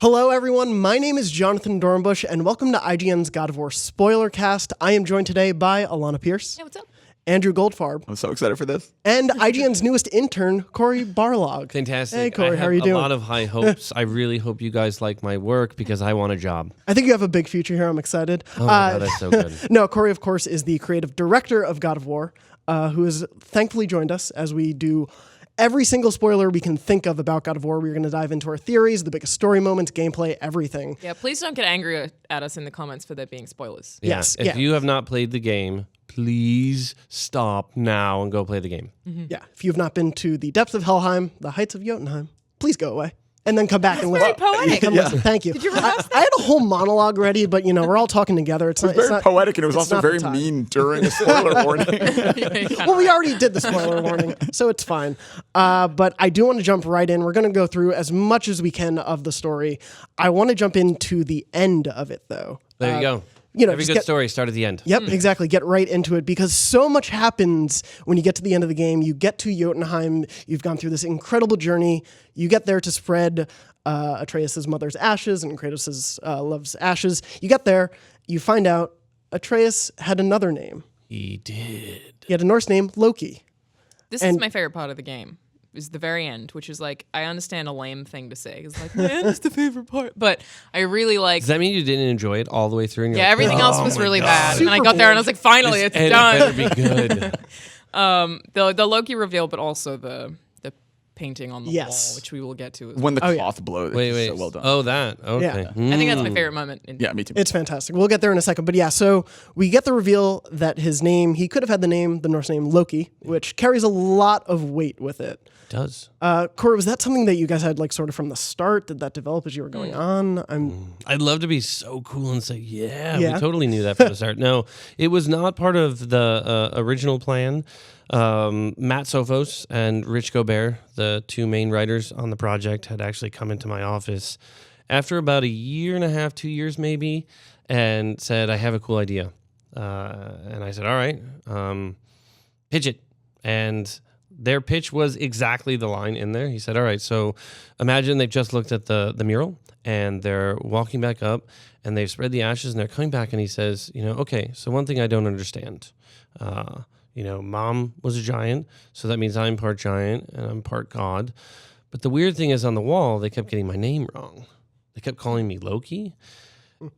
Hello, everyone. My name is Jonathan Dornbush, and welcome to IGN's God of War Spoilercast. I am joined today by Alana Pierce. Hey, what's up? Andrew Goldfarb. I'm so excited for this. And IGN's newest intern, Cory Barlog. Fantastic. Hey, Cory, I how are you doing? a lot of high hopes. I really hope you guys like my work because I want a job. I think you have a big future here. I'm excited. Oh, my God, that's so good. No, Cory, of course, is the creative director of God of War, who has thankfully joined us as we do every single spoiler we can think of about God of War. We're going to dive into our theories, the biggest story moments, gameplay, everything. Yeah, please don't get angry at us in the comments for there being spoilers. Yeah. Yes, If yeah. you have not played the game, please stop now and go play the game. Yeah, if you've not been to the depths of Helheim, the heights of Jotunheim, please go away. And then come back and listen. Very poetic. Come listen. Thank you. Did you rehearse I had a whole monologue ready, but we're all talking together. It's not Very poetic, and it was also not the very time. mean during the spoiler warning. Well, we already did the spoiler warning, so it's fine. But I do want to jump right in. We're going to go through as much as we can of the story. I want to jump into the end of it, though. There you go. Every just good story start at the end. Yep, exactly. Get right into it because so much happens when you get to the end of the game. You get to Jotunheim. You've gone through this incredible journey. You get there to spread Atreus' mother's ashes and Kratos' love's ashes. You get there. You find out Atreus had another name. He did. He had a Norse name, Loki. This is my favorite part of the game. Is the very end, which is like, I understand a lame thing to say. It's like, the end is the favorite part. But I really like... Does that mean you didn't enjoy it all the way through? And Yeah, everything else was really bad. And I got there and I was like, finally, it's It done. better be good. The Loki reveal, but also the painting on the Yes. wall, which we will get to. As When the yeah. cloth blows, Wait. it's so well done. Oh, that. Okay. Yeah. I think that's my favorite moment. Yeah, me too. It's fantastic. We'll get there in a second. But yeah, so we get the reveal that his name, he could have had the Norse name Loki, which carries a lot of weight with it. It does. Cory, was that something that you guys had like sort of from the start? Did that develop as you were going on? I'd love to be so cool and say, yeah, Yeah. we totally knew that from the start. No, it was not part of the original plan. Matt Sophos and Rich Gobert, the two main writers on the project, had actually come into my office after about a year and a half, 2 years maybe, and said, I have a cool idea. And I said, all right, pitch it. And their pitch was exactly the line in there. He said, all right, so imagine they've just looked at the mural and they're walking back up and they've spread the ashes and they're coming back, and he says, okay, so one thing I don't understand, Mom was a giant, so that means I'm part giant and I'm part god. But the weird thing is on the wall, they kept getting my name wrong. They kept calling me Loki.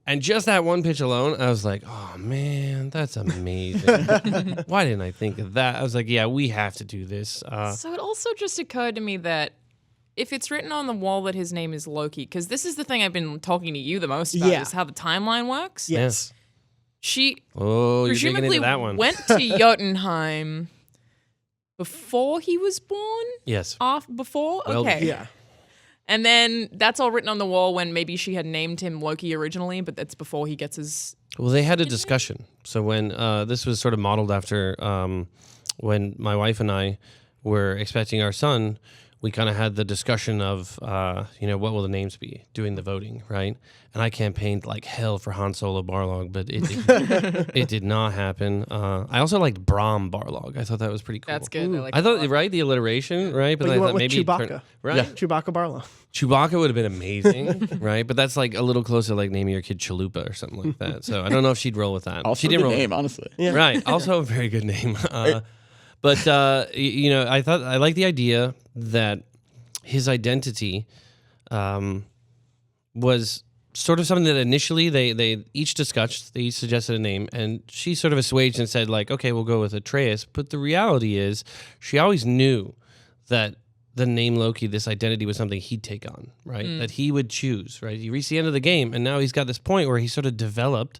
And just that one pitch alone, I was like, oh, man, that's amazing. Why didn't I think of that? I was like, yeah, we have to do this. So it also just occurred to me that if it's written on the wall that his name is Loki, because this is the thing I've been talking to you the most about, Yeah. is how the timeline works. Yes. She Oh, you're digging presumably into that one. went to Jotunheim before he was born? Yes. Before? Well, Okay. Yeah. And then that's all written on the wall when maybe she had named him Loki originally, but that's before he gets his... Well, they had a discussion. So when this was sort of modeled after when my wife and I were expecting our son, we kind of had the discussion of, what will the names be, doing the voting, right? And I campaigned like hell for Han Solo Barlog, but it did not happen. I also liked Brom Barlog. I thought that was pretty cool. That's good. I like I thought, that. right, the alliteration, right? But I you thought went with maybe Chewbacca. right? Yeah. Chewbacca Barlow. Chewbacca would have been amazing, right? But that's like a little closer to like naming your kid Chalupa or something like that. So I don't know if she'd roll with that. Also, she didn't the roll. name, honestly. Yeah. Right. Also a very good name. But I thought I like the idea that his identity was sort of something that initially they each discussed. They each suggested a name, and she sort of assuaged and said, like, okay, we'll go with Atreus. But the reality is she always knew that the name Loki, this identity, was something he'd take on, right? That he would choose, right? He reached the end of the game, and now he's got this point where he sort of developed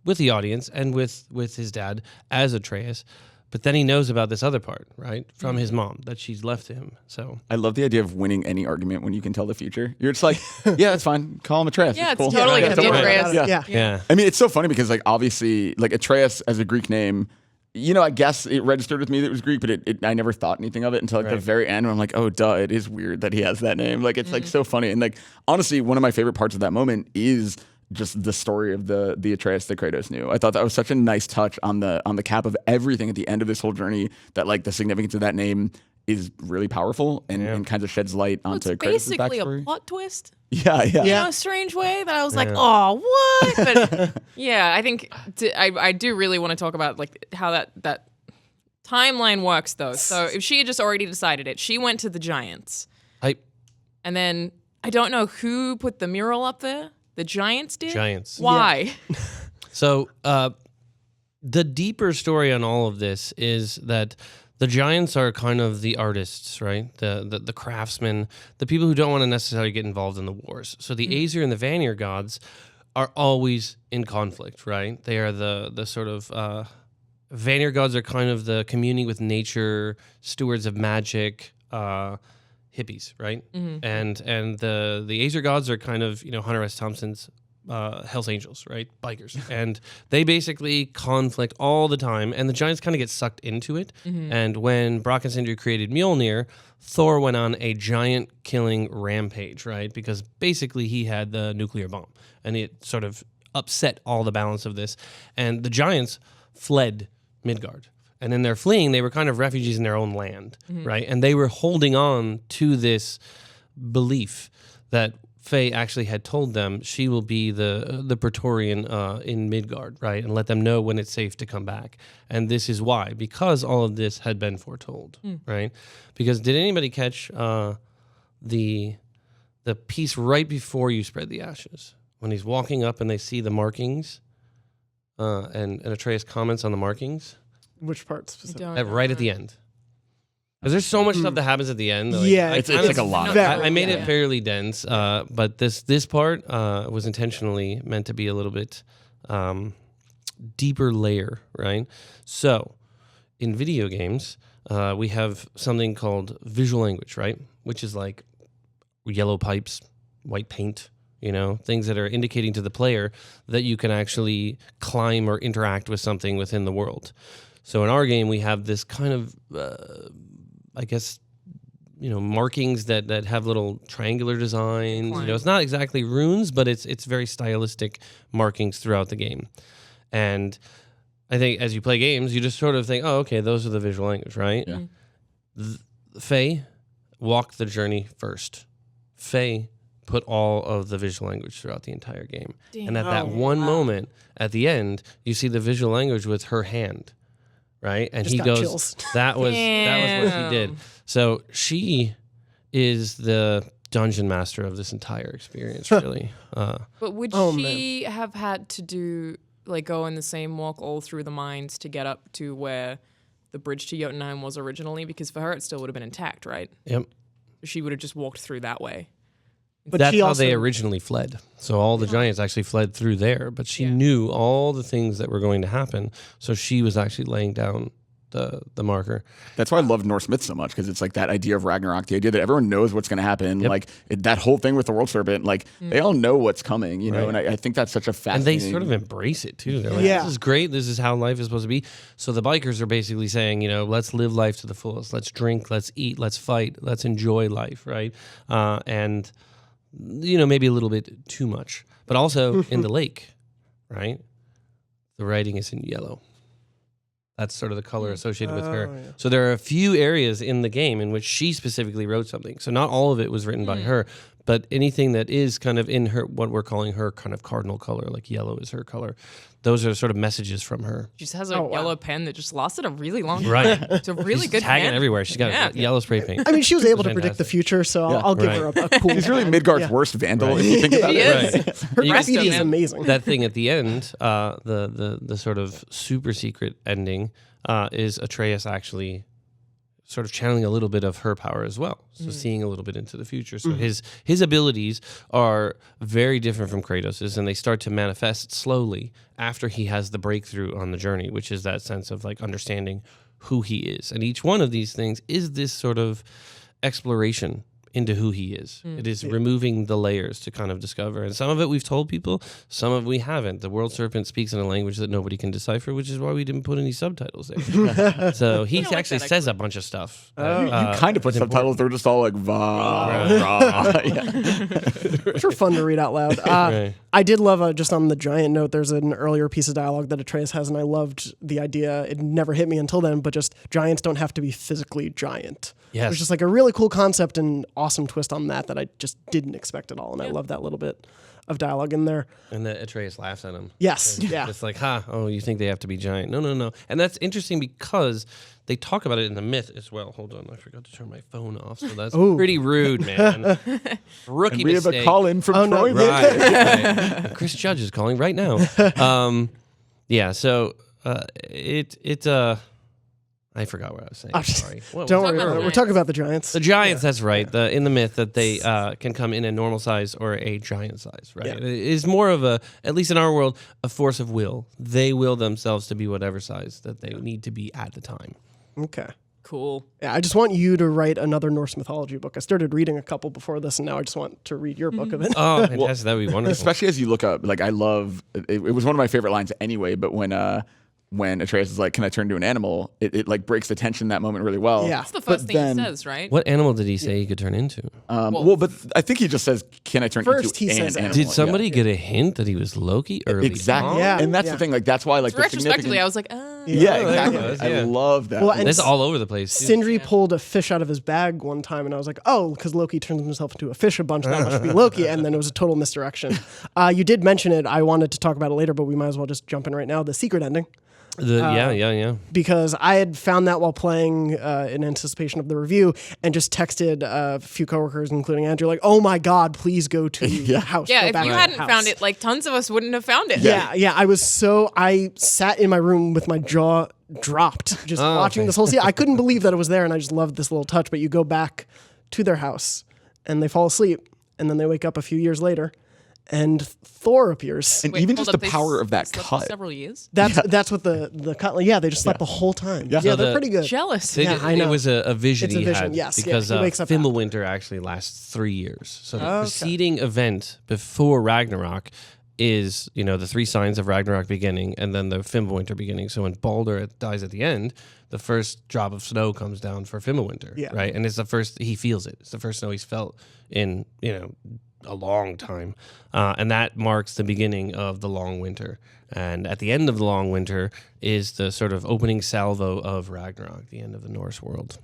with the audience and with his dad as Atreus. But then he knows about this other part, right, from his mom that she's left to him. So I love the idea of winning any argument when you can tell the future. You're just like, yeah, that's fine. Call him Atreus. Yeah, it's cool. totally Yeah, going to be don't worry Atreus. about it. Yeah. I mean, it's so funny because, like, obviously, like, Atreus as a Greek name, I guess it registered with me that it was Greek, but I never thought anything of it until like the very end. Where I'm like, oh, duh, it is weird that he has that name. Like, it's like so funny. And like, honestly, one of my favorite parts of that moment is just the story of the Atreus that Kratos knew. I thought that was such a nice touch on the cap of everything at the end of this whole journey, that like the significance of that name is really powerful and kind of sheds light onto It's Kratos' basically backstory. a plot twist. Yeah. In a strange way that I was like, oh, what? But yeah, I think I do really want to talk about like how that timeline works though. So if she had just already decided it, she went to the Giants. And then I don't know who put the mural up there. The Giants did? Giants. Why? So the deeper story on all of this is that the Giants are kind of the artists, right? The craftsmen, the people who don't want to necessarily get involved in the wars. So the Aesir and the Vanir gods are always in conflict, right? They are the sort of Vanir gods are kind of the communing with nature, stewards of magic, hippies, right? And the Aesir gods are kind of, Hunter S. Thompson's Hell's Angels, right? Bikers. And they basically conflict all the time, and the Giants kind of get sucked into it. And when Brock and Sindri created Mjolnir, Thor went on a giant killing rampage, right? Because basically he had the nuclear bomb, and it sort of upset all the balance of this. And the Giants fled Midgard. And in their fleeing, they were kind of refugees in their own land, right? And they were holding on to this belief that Faye actually had told them she will be the Praetorian in Midgard, right? And let them know when it's safe to come back. And this is why, because all of this had been foretold, right? Because did anybody catch the piece right before you spread the ashes? When he's walking up and they see the markings, and Atreus comments on the markings? Which part specifically? Right at the end. Because there's so much stuff that happens at the end. It's like a lot. I made it fairly dense, but this part was intentionally meant to be a little bit deeper layer, right? So, in video games, we have something called visual language, right? Which is like yellow pipes, white paint, things that are indicating to the player that you can actually climb or interact with something within the world. So in our game, we have this kind of, markings that have little triangular designs. It's not exactly runes, but it's very stylistic markings throughout the game. And I think as you play games, you just sort of think, oh, okay, those are the visual language, right? Yeah. Faye walked the journey first. Faye put all of the visual language throughout the entire game. Damn. And at that one moment at the end, you see the visual language with her hand. Right, and he goes. Chills. That was what she did. So she is the dungeon master of this entire experience, really. But would she have had to do go in the same walk all through the mines to get up to where the bridge to Jotunheim was originally? Because for her, it still would have been intact, right? Yep. She would have just walked through that way. But that's how they originally fled. So all the Giants actually fled through there, but she knew all the things that were going to happen. So she was actually laying down the marker. That's why I love Norse myth so much, because it's like that idea of Ragnarok, the idea that everyone knows what's going to happen. Yep. That whole thing with the world serpent, they all know what's coming, you know, and I think that's such a fascinating... And they sort of embrace it too. They're like, this is great. This is how life is supposed to be. So the bikers are basically saying, let's live life to the fullest. Let's drink, let's eat, let's fight, let's enjoy life, right? And... maybe a little bit too much, but also in the lake, right? The writing is in yellow. That's sort of the color associated with her. Yeah. So there are a few areas in the game in which she specifically wrote something. So not all of it was written by her, but anything that is kind of in her, what we're calling her kind of cardinal color, like yellow is her color. Those are sort of messages from her. She just has a yellow pen that just lasted a really long time. Right. It's a really good tagging pen. everywhere. She's got yellow spray paint. I mean, she was able to predict the future, so I'll give her a cool. She's really Midgard's worst vandal, if you think about it. Is. Her graffiti is amazing. That thing at the end, the sort of super secret ending, is Atreus actually sort of channeling a little bit of her power as well. So seeing a little bit into the future. So his abilities are very different from Kratos's, and they start to manifest slowly after he has the breakthrough on the journey, which is that sense of understanding who he is. And each one of these things is this sort of exploration into who he is. It is removing the layers to kind of discover. And some of it we've told people, some of it we haven't. The world serpent speaks in a language that nobody can decipher, which is why we didn't put any subtitles there. So he actually says a bunch of stuff. You kind of put subtitles, they're just all like, va, ra. Which are fun to read out loud. I did love, just on the giant note, there's an earlier piece of dialogue that Atreus has, and I loved the idea. It never hit me until then, but just giants don't have to be physically giant. It was just like a really cool concept and awesome twist on that I just didn't expect at all. And I love that little bit of dialogue in there. And that Atreus laughs at him. Yes. Yeah. It's like, oh, you think they have to be giant? No. And that's interesting because they talk about it in the myth as well. Hold on, I forgot to turn my phone off, so that's pretty rude, man. Rookie And we mistake. have a call in from Troy. Right. Chris Judge is calling right now. So I forgot what I was saying. Sorry. Don't worry. We're talking about the giants. The giants, that's right. In the myth that they can come in a normal size or a giant size, right? Yeah. It is more of a, at least in our world, a force of will. They will themselves to be whatever size that they need to be at the time. Okay. Cool. Yeah, I just want you to write another Norse mythology book. I started reading a couple before this, and now I just want to read your book of it. Oh, fantastic. That would be wonderful. Especially as you look up, like I love, it was one of my favorite lines anyway, but when Atreus is like, can I turn into an animal? It like breaks the tension in that moment really well. Yeah. That's the first thing he says, right? What animal did he say he could turn into? But I think he just says, can I turn First, into he an says animal? Did somebody get a hint that he was Loki early Exactly. on? Yeah. And that's the thing. Like, that's why, like, the Retrospectively, I significant... was like, Yeah, there exactly. it was, I yeah. love that. Well, and That's all over the place. too. Sindri pulled a fish out of his bag one time, and I was like, oh, because Loki turns himself into a fish a bunch, that must be Loki. And then it was a total misdirection. You did mention it. I wanted to talk about it later, but we might as well just jump in right now. The secret ending. Yeah. Because I had found that while playing in anticipation of the review and just texted a few coworkers, including Andrew, like, oh my God, please go to the house. yeah, Go if back you to the hadn't house. found it, like tons of us wouldn't have found it. Yeah. I sat in my room with my jaw dropped, just watching this whole scene. I couldn't believe that it was there, and I just loved this little touch. But you go back to their house, and they fall asleep, and then they wake up a few years later, and Thor appears. and Wait, even hold just up, the they power of that slept for cut. several years. That's what the cut. Yeah, they just slept the whole time. Yeah, So they're pretty good. Jealous. Yeah, I know. It was a vision It's a he vision, had yes. Yeah, because he wakes up after. Fimbulwinter actually lasts 3 years. So the preceding event before Ragnarok is, the 3 signs of Ragnarok beginning and then the Fimbulwinter beginning. So when Baldur dies at the end, the first drop of snow comes down for Fimbulwinter, right? And it's the first, he feels it. It's the first snow he's felt in, a long time. And that marks the beginning of the long winter. And at the end of the long winter is the sort of opening salvo of Ragnarok, the end of the Norse world.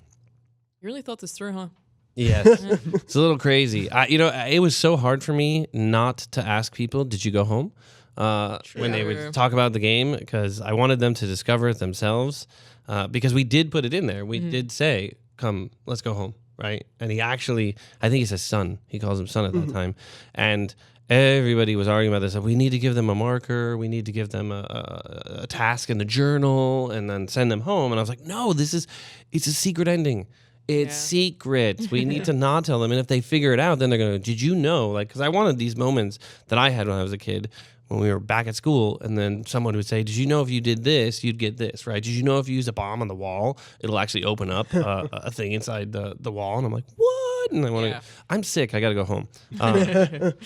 You really thought this through, huh? Yes. It's a little crazy. It was so hard for me not to ask people, did you go home? When they would talk about the game, because I wanted them to discover it themselves. Because we did put it in there. We did say, come, let's go home. Right. And he actually, I think he says son. He calls him son at that time. And everybody was arguing about this. We need to give them a marker. We need to give them a task in the journal and then send them home. And I was like, no, it's a secret ending. It's secret. We need to not tell them. And if they figure it out, then they're going to, did you know? Like, because I wanted these moments that I had when I was a kid, when we were back at school, and then someone would say, did you know if you did this, you'd get this, right? Did you know if you use a bomb on the wall, it'll actually open up a thing inside the wall? And I'm like, what? And I want to, I'm sick. I got to go home.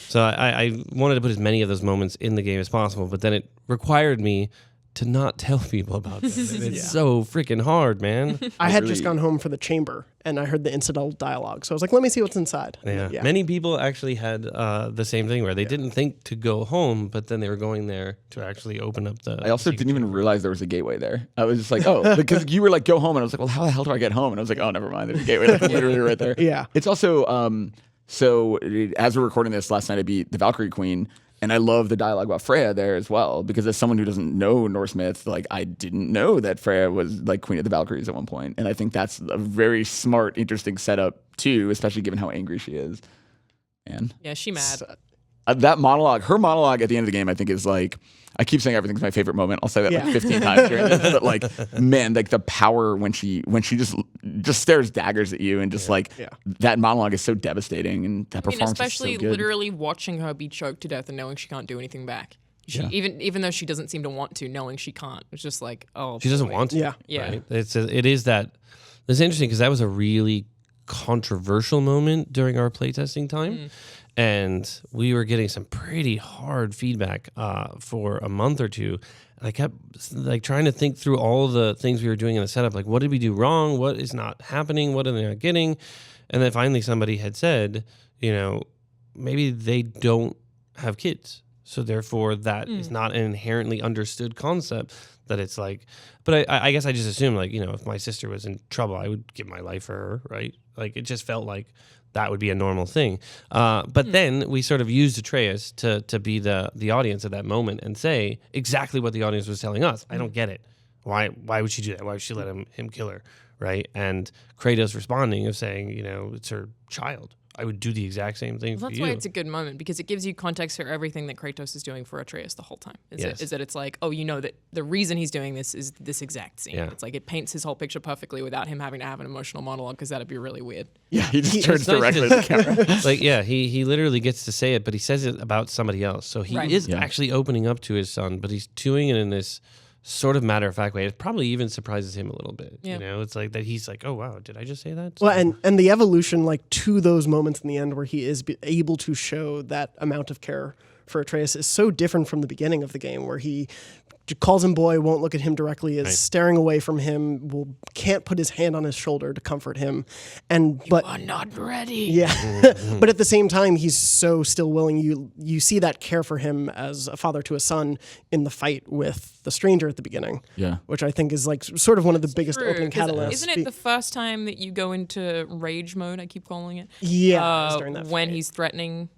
So I wanted to put as many of those moments in the game as possible, but then it required me to not tell people about that. It's so freaking hard, man. I had just gone home for the chamber, and I heard the incidental dialogue. So I was like, let me see what's inside. Yeah. Many people actually had the same thing where they didn't think to go home, but then they were going there to actually open up the... I also didn't even realize there was a gateway there. I was just like, oh, because you were like, go home. And I was like, well, how the hell do I get home? And I was like, oh, never mind. There's a gateway like, literally right there. Yeah. It's also, so as we're recording this, last night I beat the Valkyrie Queen. And I love the dialogue about Freya there as well, because as someone who doesn't know Norse myth, like I didn't know that Freya was like Queen of the Valkyries at one point. And I think that's a very smart, interesting setup too, especially given how angry she is. And Yeah, she mad. that monologue, her monologue at the end of the game, I think is like, I keep saying everything's my favorite moment. I'll say that like 15 times during this, but like, man, like the power when she just stares daggers at you and just that monologue is so devastating, and that performance especially is so good. literally watching her be choked to death and knowing she can't do anything back. Even though she doesn't seem to want to, knowing she can't, it's just like, oh, she doesn't boy. want to. Yeah. Right? It's interesting because that was a really controversial moment during our playtesting time. And we were getting some pretty hard feedback for a month or two. And I kept like trying to think through all the things we were doing in the setup. Like, what did we do wrong? What is not happening? What are they not getting? And then finally somebody had said, maybe they don't have kids. So therefore, that is not an inherently understood concept. That it's like, but I guess I just assumed like, you know, if my sister was in trouble, I would give my life for her, right? Like it just felt like that would be a normal thing. But then we sort of used Atreus to be the audience at that moment and say exactly what the audience was telling us. I don't get it. Why would she do that? Why would she let him kill her, right? And Kratos responding of saying, you know, it's her child. I would do the exact same thing for you. That's why it's a good moment, because it gives you context for everything that Kratos is doing for Atreus the whole time. Is that it's like, oh, you know that the reason he's doing this is this exact scene. Yeah. It's like it paints his whole picture perfectly without him having to have an emotional monologue, because that'd be really weird. Yeah, he just turns nice directly to- to the camera. Like, yeah, he literally gets to say it, but he says it about somebody else. So he Right. is Yeah. actually opening up to his son, but he's doing it in this sort of matter-of-fact way. It probably even surprises him a little bit. Yeah. You know, it's like that he's like, oh, wow, did I just say that? Well, and the evolution, like to those moments in the end where he is able to show that amount of care for Atreus, is so different from the beginning of the game, where he calls him boy, won't look at him directly, is staring away from him, can't put his hand on his shoulder to comfort him, but I'm not ready. yeah, but at the same time, he's so still willing. You see that care for him as a father to a son in the fight with the stranger at the beginning. Yeah. Which I think is like sort of one of the biggest True, opening 'cause catalysts. Isn't it the first time that you go into rage mode? I keep calling it. Yeah, it's during that when fight. he's threatening.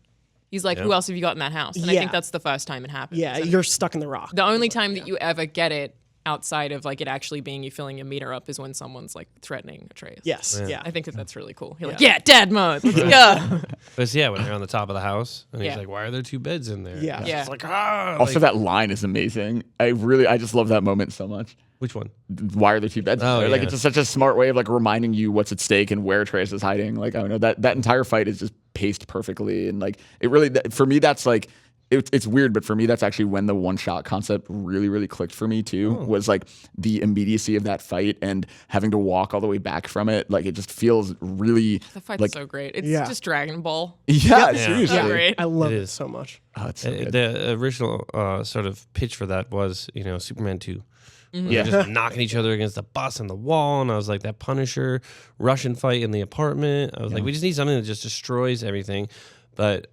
He's like, who else have you got in that house? And I Yeah. think that's the first time it happens. Yeah, And you're stuck in the rock. the only time that you ever get it outside of like it actually being you filling your meter up is when someone's like threatening Atreus. Yes, yeah. I think that's really cool. You're like, yeah, dad mode. Let's go. But yeah, when they're on the top of the house, and he's Yeah. like, why are there two beds in there? Yeah. And it's Yeah. just like, ah. Also, like, that line is amazing. I just love that moment so much. which one? Why are there two beds? Oh, there? Like yeah. it's just such a smart way of like reminding you what's at stake and where Atreus is hiding. Like I don't know, that entire fight is just paced perfectly, and like it really for me that's like it's weird, but for me that's actually when the one shot concept really clicked for me too. Was like the immediacy of that fight and having to walk all the way back from it. Like it just feels really The fight's like so great. It's Yeah. just Dragon Ball. yeah, Yeah. seriously. So great. I love It it is. so much. Oh, it's so good. The original sort of pitch for that was, you know, Superman 2. Mm-hmm. They're just knocking each other against the bus and the wall. And I was like, that Punisher Russian fight in the apartment. I was like, we just need something that just destroys everything. But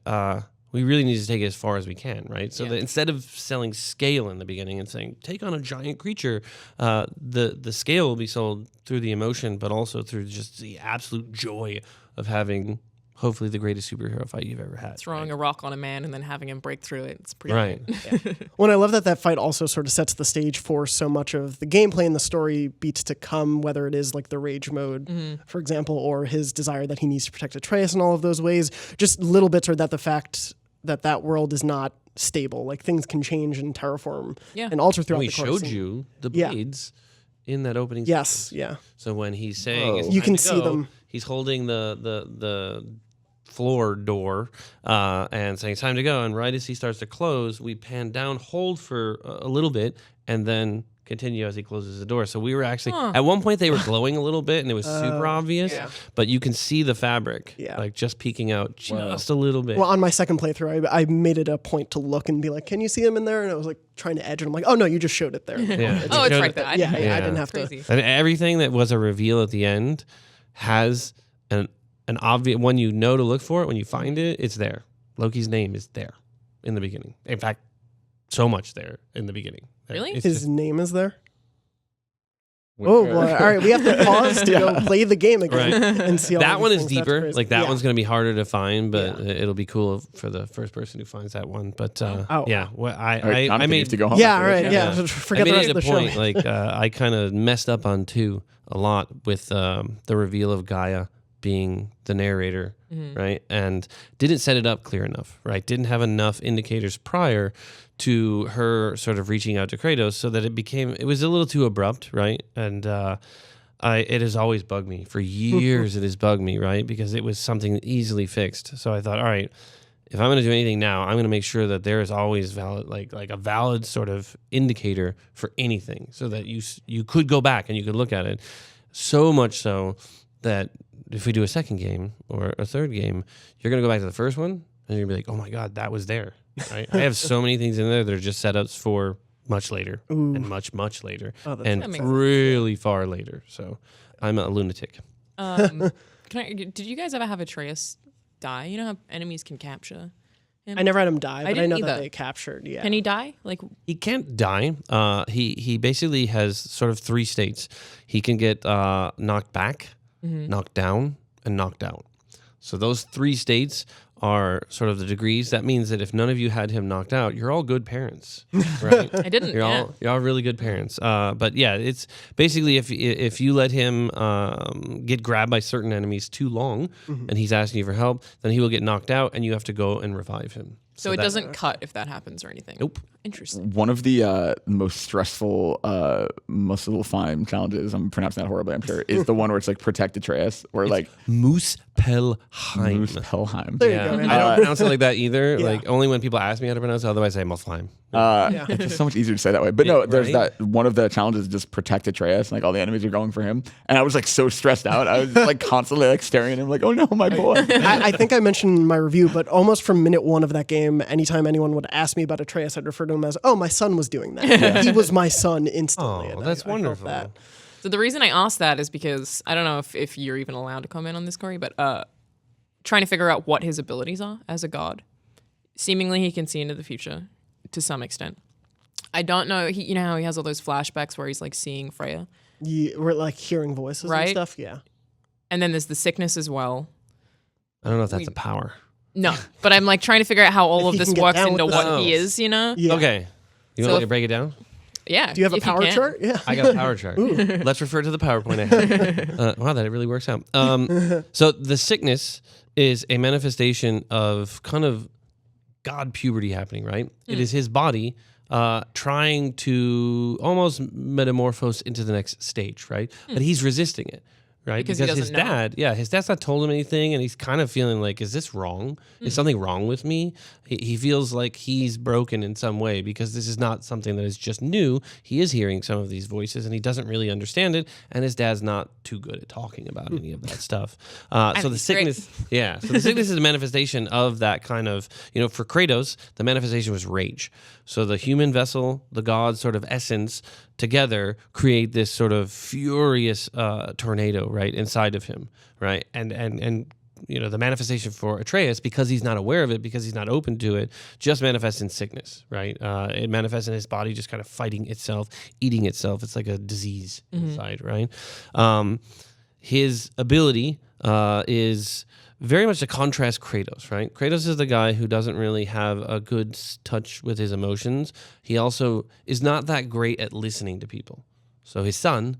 we really need to take it as far as we can, right? So Yeah. that instead of selling scale in the beginning and saying, take on a giant creature, the scale will be sold through the emotion, but also through just the absolute joy of having hopefully the greatest superhero fight you've ever had. Throwing a rock on a man and then having him break through it. It's pretty Right. great. Well, I love that fight also sort of sets the stage for so much of the gameplay and the story beats to come, whether it is like the rage mode, for example, or his desire that he needs to protect Atreus in all of those ways. Just little bits are that the fact that world is not stable. Like things can change and terraform Yeah. and alter throughout We the course. showed And- you the Yeah. blades in that opening Yes, sequence. yeah. So when he's saying it's You time can to see go, them. he's holding the floor door and saying it's time to go. And right as he starts to close, we pan down, hold for a little bit, and then continue as he closes the door. So we were actually at one point they were glowing a little bit, and it was super obvious. yeah. But you can see the fabric, Yeah. like just peeking out just a little bit. Well, on my second playthrough, I made it a point to look and be like, "Can you see him in there?" And I was like trying to edge it. I'm like, "Oh no, you just showed it there." Yeah. Oh, it's Showed right it- there. I Yeah, didn't- I didn't have Crazy. to. And everything that was a reveal at the end has an obvious when you know to look for it. When you find it, it's there. Loki's name is there in the beginning. In fact, so much there in the beginning. Really? It's His just- name is there. Oh boy! All right, we have to pause to go play the game again Right. and see all that of one these is things. That's deeper. crazy. Like that Yeah. one's going to be harder to find, but it'll be cool for the first person who finds that one. But Oh. yeah, well, All right, I Jonathan, you made have to go home. Yeah, after all this. right. Yeah, I forget the made rest it of the a point. show. Like I kind of messed up on 2 a lot with the reveal of Gaia being the narrator, right? And didn't set it up clear enough, right? Didn't have enough indicators prior to her sort of reaching out to Kratos, so that it was a little too abrupt, right? And it has always bugged me for years. It has bugged me, right? Because it was something easily fixed. So I thought, all right, if I'm going to do anything now, I'm going to make sure that there is always valid, like a valid sort of indicator for anything, so that you could go back and you could look at it. So much so that if we do a second game or a third game, you're going to go back to the first one and you're going to be like, oh my God, that was there. Right? I have so many things in there that are just setups for much later and much Oh, later that's- and That makes sense. really far later. So I'm a lunatic. Did you guys ever have Atreus die? You know how enemies can capture him? I never had him die, but I didn't know that either. they captured. Yeah. Can he die? Like, He can't die. He basically has sort of 3 states. He can get knocked back, knocked down, and knocked out. So those 3 states are sort of the degrees. That means that if none of you had him knocked out, you're all good parents, right? I didn't. You're all really good parents. But yeah, it's basically if you let him get grabbed by certain enemies too long, and he's asking you for help, then he will get knocked out, and you have to go and revive him. So it doesn't cut if that happens or anything. Nope. Interesting. One of the most stressful Muspelheim challenges, I'm pronouncing that horribly, I'm sure, is the one where it's like protect Atreus, or like Muspelheim. Muspelheim. There you Yeah, go. I don't pronounce it like that either. Yeah. Like only when people ask me how to pronounce it. Otherwise, I say Muspelheim. It's just so much easier to say that way. But no, there's right? that one of the challenges is just protect Atreus, and like all the enemies are going for him. And I was like so stressed out. I was like constantly like staring at him, like, oh no, my boy. I think I mentioned in my review, but almost from minute 1 of that game, anytime anyone would ask me about Atreus, I'd refer to him as, oh, my son was doing that. He was my son instantly. Oh, and that's I felt wonderful. that. So the reason I asked that is because I don't know if you're even allowed to comment on this, Cory, but trying to figure out what his abilities are as a god. Seemingly, he can see into the future to some extent. I don't know. You know how he has all those flashbacks where he's like seeing Freya, We're like hearing voices and Right? stuff. Yeah. and then there's the sickness as well. I don't know if that's a power. No, but I'm like trying to figure out how all If of he this can get works down into with what the he sickness. is. You know? Yeah. Okay. You So want me to if- break it down? Yeah. Do you have a if power can. chart? Yeah. I got a power chart. Let's refer to the PowerPoint I have. Wow, that really works out. So the sickness is a manifestation of kind of God puberty happening, right? It is his body trying to almost metamorphose into the next stage, right? But he's resisting it. Right, Because he his doesn't know. his dad's not told him anything, and he's kind of feeling like, is this wrong? Is something wrong with me? He feels like he's broken in some way because this is not something that is just new. He is hearing some of these voices, and he doesn't really understand it, and his dad's not too good at talking about any of that stuff. So think the he's great. sickness, yeah, so the sickness is a manifestation of that kind of, for Kratos, the manifestation was rage. So the human vessel, the god sort of essence, together create this sort of furious tornado, right, inside of him, right? And the manifestation for Atreus, because he's not aware of it, because he's not open to it, just manifests in sickness, right? It manifests in his body just kind of fighting itself, eating itself. It's like a disease inside, right? His ability is very much to contrast Kratos, right? Kratos is the guy who doesn't really have a good touch with his emotions. He also is not that great at listening to people. So his son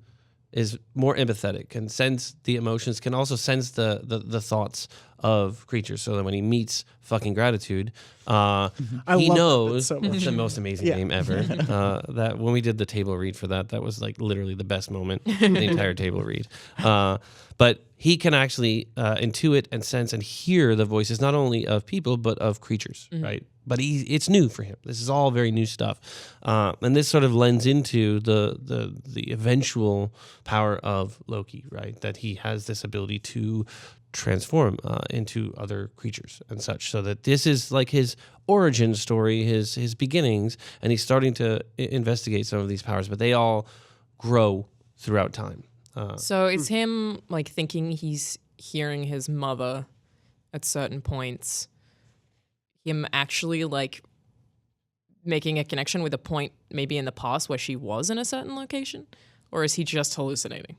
is more empathetic, can sense the emotions, can also sense the thoughts of creatures. So that when he meets fucking gratitude, he love that knows so much. it's the most amazing Yeah. name ever. That when we did the table read for that was like literally the best moment in the entire table read. But he can actually intuit and sense and hear the voices not only of people but of creatures, right? But it's new for him. This is all very new stuff, and this sort of lends into the eventual power of Loki, right? That he has this ability to transform into other creatures and such. So that this is like his origin story, his beginnings, and he's starting to investigate some of these powers. But they all grow throughout time. So it's him like thinking he's hearing his mother at certain points. Him actually like making a connection with a point maybe in the past where she was in a certain location, or is he just hallucinating?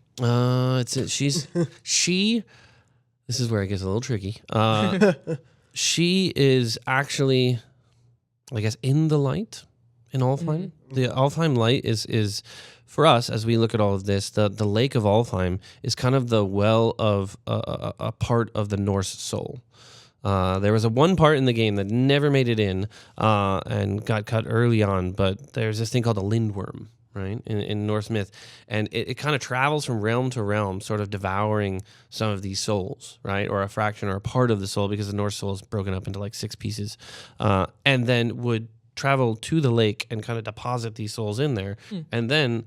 She. This is where it gets a little tricky. She is actually, I guess, in the light in Alfheim. The Alfheim light is for us, as we look at all of this, the Lake of Alfheim is kind of the well of a part of the Norse soul. There was one part in the game that never made it in and got cut early on, but there's this thing called a Lindwurm, right, in Norse myth, and it kind of travels from realm to realm, sort of devouring some of these souls, right, or a fraction or a part of the soul, because the Norse soul is broken up into like 6 pieces, and then would travel to the lake and kind of deposit these souls in there, and then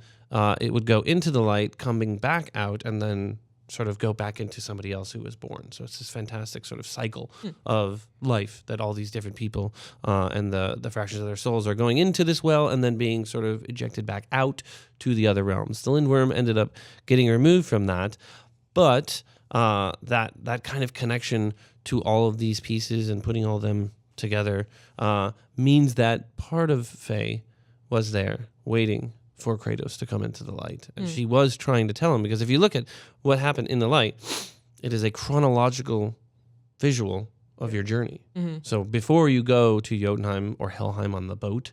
it would go into the light, coming back out, and then sort of go back into somebody else who was born. So it's this fantastic sort of cycle of life that all these different people and the fractions of their souls are going into this well and then being sort of ejected back out to the other realms. The Lindwurm ended up getting removed from that, but that kind of connection to all of these pieces and putting all of them together means that part of Faye was there waiting for Kratos to come into the light. And she was trying to tell him, because if you look at what happened in the light, it is a chronological visual of your journey. So before you go to Jotunheim or Helheim on the boat,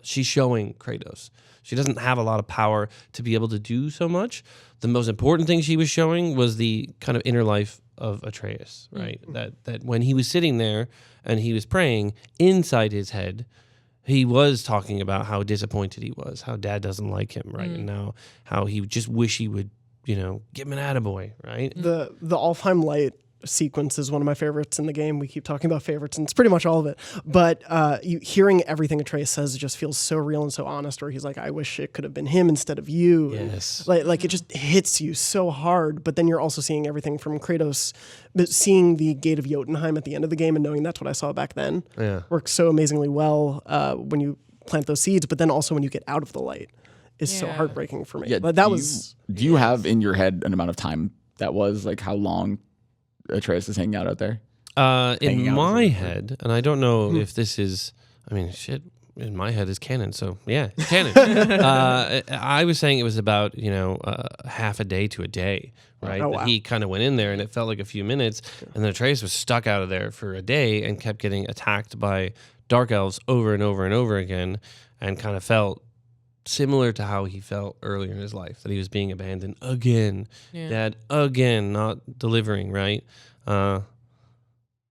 she's showing Kratos. She doesn't have a lot of power to be able to do so much. The most important thing she was showing was the kind of inner life of Atreus, right? That when he was sitting there and he was praying, inside his head, he was talking about how disappointed he was, how dad doesn't like him, right? And now how he just wish he would, give him an attaboy, right? The Alfheim light sequence is one of my favorites in the game. We keep talking about favorites, and it's pretty much all of it. But hearing everything Atreus says just feels so real and so honest, where he's like, I wish it could have been him instead of you. Yes. Like it just hits you so hard, but then you're also seeing everything from Kratos, but seeing the gate of Jotunheim at the end of the game and knowing that's what I saw back then works so amazingly well when you plant those seeds, but then also when you get out of the light is so heartbreaking for me. Yeah, But do you have in your head an amount of time that was, like, how long Atreus is hanging out there? In my head, and I don't know if this is, in my head is canon, so yeah, it's canon. I was saying it was about, half a day to a day, right? Oh, wow. That he kind of went in there and it felt like a few minutes, and then Atreus was stuck out of there for a day and kept getting attacked by dark elves over and over and over again, and kind of felt similar to how he felt earlier in his life, that he was being abandoned again, dad again, not delivering, right? Yeah.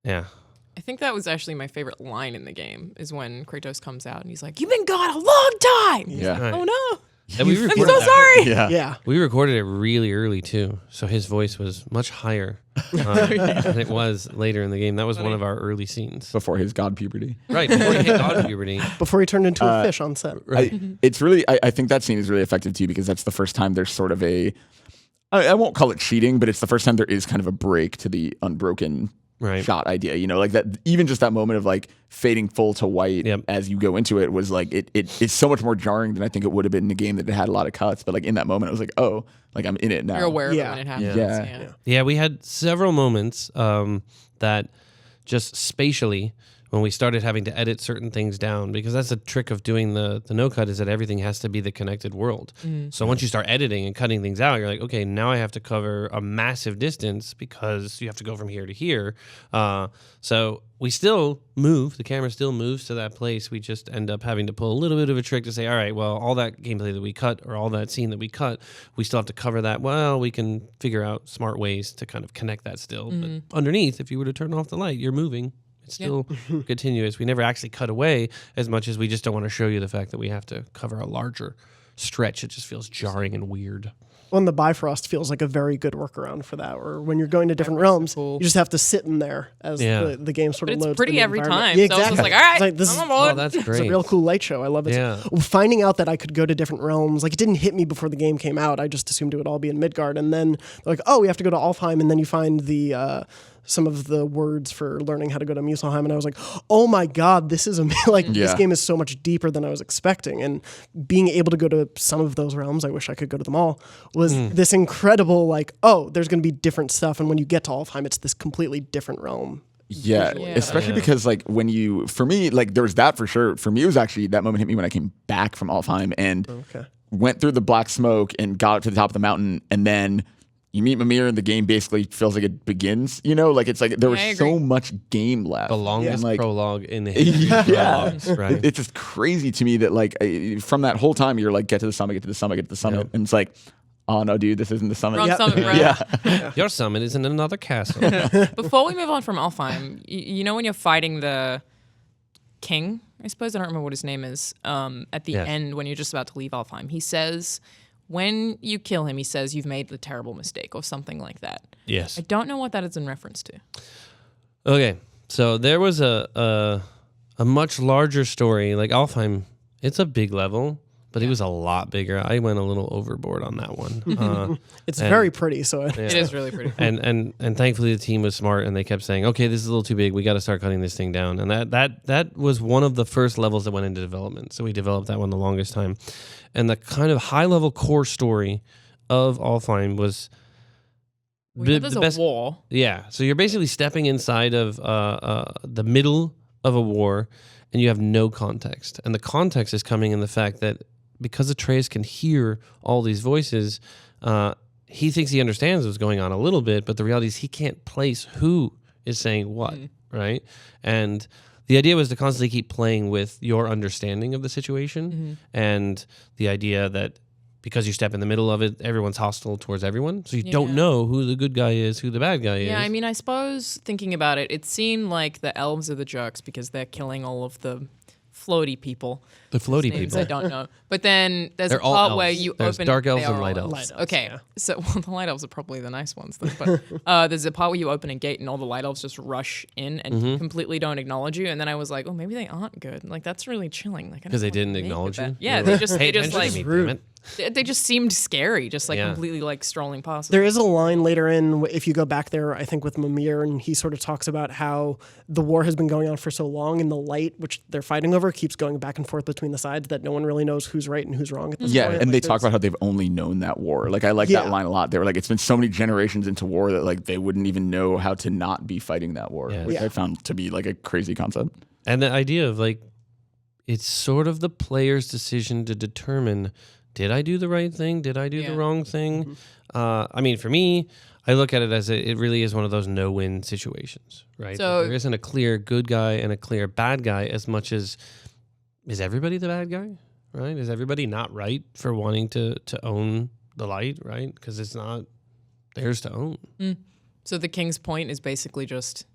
I think that was actually my favorite line in the game, is when Kratos comes out and he's like, "You've been gone a long time." Yeah. Like, oh no. Yeah, we I'm recorded so that. sorry. Yeah. We recorded it really early too, so his voice was much higher than it was later in the game. That was one of our early scenes. Before his god puberty. Right, before he hit god puberty. Before he turned into a fish on set. I think that scene is really effective too, because that's the first time there's sort of I won't call it cheating, but it's the first time there is kind of a break to the unbroken shot idea, like that. Even just that moment of like fading full to white as you go into it was like it's so much more jarring than I think it would have been in a game that had a lot of cuts. But like in that moment, I was like, oh, like I'm in it now. You're aware of it when it happens. Yeah, we had several moments that just spatially, when we started having to edit certain things down, because that's the trick of doing the no cut, is that everything has to be the connected world. So once you start editing and cutting things out, you're like, okay, now I have to cover a massive distance because you have to go from here to here. So we still move, the camera still moves to that place. We just end up having to pull a little bit of a trick to say, all right, well, all that gameplay that we cut, or all that scene that we cut, we still have to cover that. Well, we can figure out smart ways to kind of connect that still. But underneath, if you were to turn off the light, you're moving. It's still continuous. We never actually cut away as much as we just don't want to show you the fact that we have to cover a larger stretch. It just feels jarring and weird. Well, and the Bifrost feels like a very good workaround for that. Or when you're going to different realms, you just have to sit in there as the game sort of loads. It's pretty every time. Yeah, So exactly. it's like, all right, this I'm on board. Oh, that's It's great. a real cool light show. I love it. Yeah. Finding out that I could go to different realms, like it didn't hit me before the game came out. I just assumed it would all be in Midgard. And then they're like, oh, we have to go to Alfheim. And then you find the some of the words for learning how to go to Muspelheim. And I was like, oh my God, this is this game is so much deeper than I was expecting. And being able to go to some of those realms, I wish I could go to them all, was this incredible, like, oh, there's going to be different stuff. And when you get to Alfheim, it's this completely different realm. Yeah, especially because like for me, like there was that for sure. For me, it was actually, that moment hit me when I came back from Alfheim and went through the black smoke and got up to the top of the mountain, and then you meet Mimir and the game basically feels like it begins, like it's like there was so much game left. The longest prologue in the history of prologues, right? It's just crazy to me that like from that whole time you're like, get to the summit, get to the summit, get to the summit. And it's like, oh no, dude, this isn't the summit. Wrong summit, bro. Your summit is in another castle. Before we move on from Alfheim, you know when you're fighting the king, I suppose, I don't remember what his name is, at the end when you're just about to leave Alfheim, he says, when you kill him, he says, you've made the terrible mistake, or something like that. Yes. I don't know what that is in reference to. Okay, so there was a much larger story. Like Alfheim, it's a big level, but it was a lot bigger. I went a little overboard on that one. It's very pretty, so It is really pretty. And thankfully the team was smart, and they kept saying, okay, this is a little too big. We got to start cutting this thing down. And that was one of the first levels that went into development. So we developed that one the longest time. And the kind of high-level core story of Alfheim was there's a wall. Yeah, so you're basically stepping inside of the middle of a war and you have no context. And the context is coming in the fact that because Atreus can hear all these voices, he thinks he understands what's going on a little bit, but the reality is he can't place who is saying what, right? And the idea was to constantly keep playing with your understanding of the situation and the idea that because you step in the middle of it, everyone's hostile towards everyone. So you don't know who the good guy is, who the bad guy is. Yeah, I mean, I suppose thinking about it, it seemed like the elves are the jerks because they're killing all of the floaty people. The floaty Names people. I don't know. But then there's They're a all part elves. where you There's open... dark elves they are and light all elves. Okay, yeah. so well, the light elves are probably the nice ones. Though, but there's a part where you open a gate and all the light elves just rush in and completely don't acknowledge you. And then I was like, oh, maybe they aren't good. Like, that's really chilling. Like, Because they didn't acknowledge you? Yeah, They they just attention like... to me, damn it. They just seemed scary, just like Yeah. completely like strolling past. There is a line later in, if you go back there, I think with Mimir, and he sort of talks about how the war has been going on for so long, and the light, which they're fighting over, keeps going back and forth between the sides that no one really knows who's right and who's wrong at this point. And Like, they talk about how they've only known that war. Like, I like Yeah. that line a lot. They were like, it's been so many generations into war that like they wouldn't even know how to not be fighting that war, Yeah. which Yeah. I found to be like a crazy concept. And the idea of like, it's sort of the player's decision to determine, did I do the right thing? Did I do the wrong thing? I mean, for me, I look at it as it really is one of those no-win situations, right? So- There isn't a clear good guy and a clear bad guy as much as, is everybody the bad guy, right? Is everybody not right for wanting to own the light, right? Because it's not theirs to own. So the king's point is basically just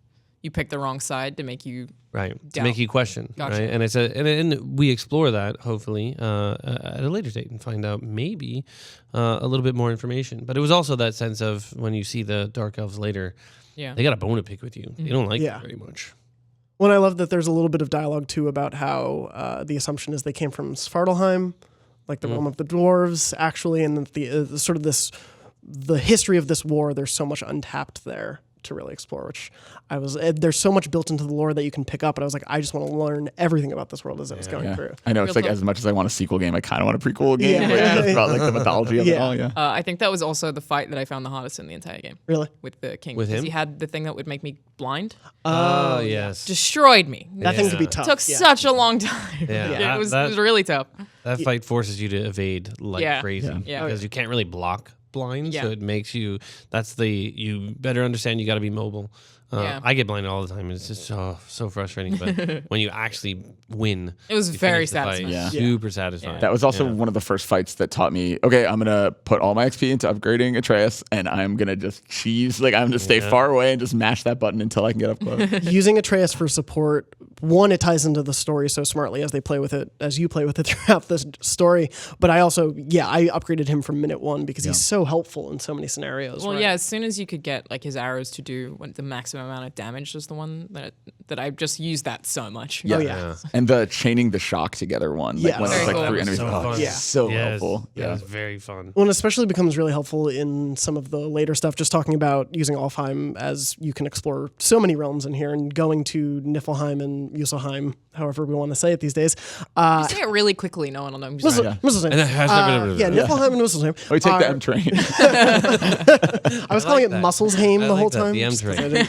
you pick the wrong side to make you... Right, to Doubt. make you question, Gotcha. right? And it's and we explore that hopefully at a later date and find out maybe a little bit more information. But it was also that sense of when you see the dark elves later, Yeah. they got a bone to pick with you. They don't like Yeah. you very much. Well, I love that there's a little bit of dialogue too about how the assumption is they came from Svartalheim, like the realm of the dwarves, actually, and that the sort of the history of this war. There's so much untapped there to really explore. Which there's so much built into the lore that you can pick up. And I was like, I just want to learn everything about this world as I was going through. I know it's Real like talk. as much as I want a sequel game, I kind of want a prequel game. Yeah. Where it's just about like the mythology of it Yeah. all. Yeah. I think that was also the fight that I found the hardest in the entire game Really, with the king. With because him? he had the thing that would make me blind. Oh, yes. Destroyed me. that thing could be Yeah. tough. Took yeah. such a long time. Yeah. it was That- really tough. That fight forces you to evade like Yeah. crazy Yeah. because you can't really block blind. So Yeah. it makes you, you better understand you got to be mobile. Yeah. I get blinded all the time. And it's just so frustrating. But when you actually win, It was you very finish the fight, satisfying. Yeah. super satisfying. That was also Yeah. one of the first fights that taught me, okay, I'm going to put all my XP into upgrading Atreus and I'm going to just cheese. Like, I'm going to stay far away and just mash that button until I can get up close. Using Atreus for support, one, it ties into the story so smartly as they play with it, as you play with it throughout the story. But I also, I upgraded him from minute one because he's so helpful in so many scenarios. Well, right? yeah, as soon as you could get like his arrows to do the maximum amount of damage is the one that I just used that so much. Oh, yeah. And the chaining the shock together one. Like Yes. when Very it's like cool. three That was enemies. so Oh, fun. it's Yeah. so Yes. helpful. Yeah, it was very fun. Well, and especially becomes really helpful in some of the later stuff, just talking about using Alfheim as you can explore so many realms in here and going to Niflheim and Muspelheim, however we want to say it these days. You say it really quickly, no one will know. I'm just like, Muspelheim. And it has Yeah, Niflheim and Muspelheim. Oh, we take the M train. I was calling it that. Musselsheim I the like whole that, time. the M just 'cause train. I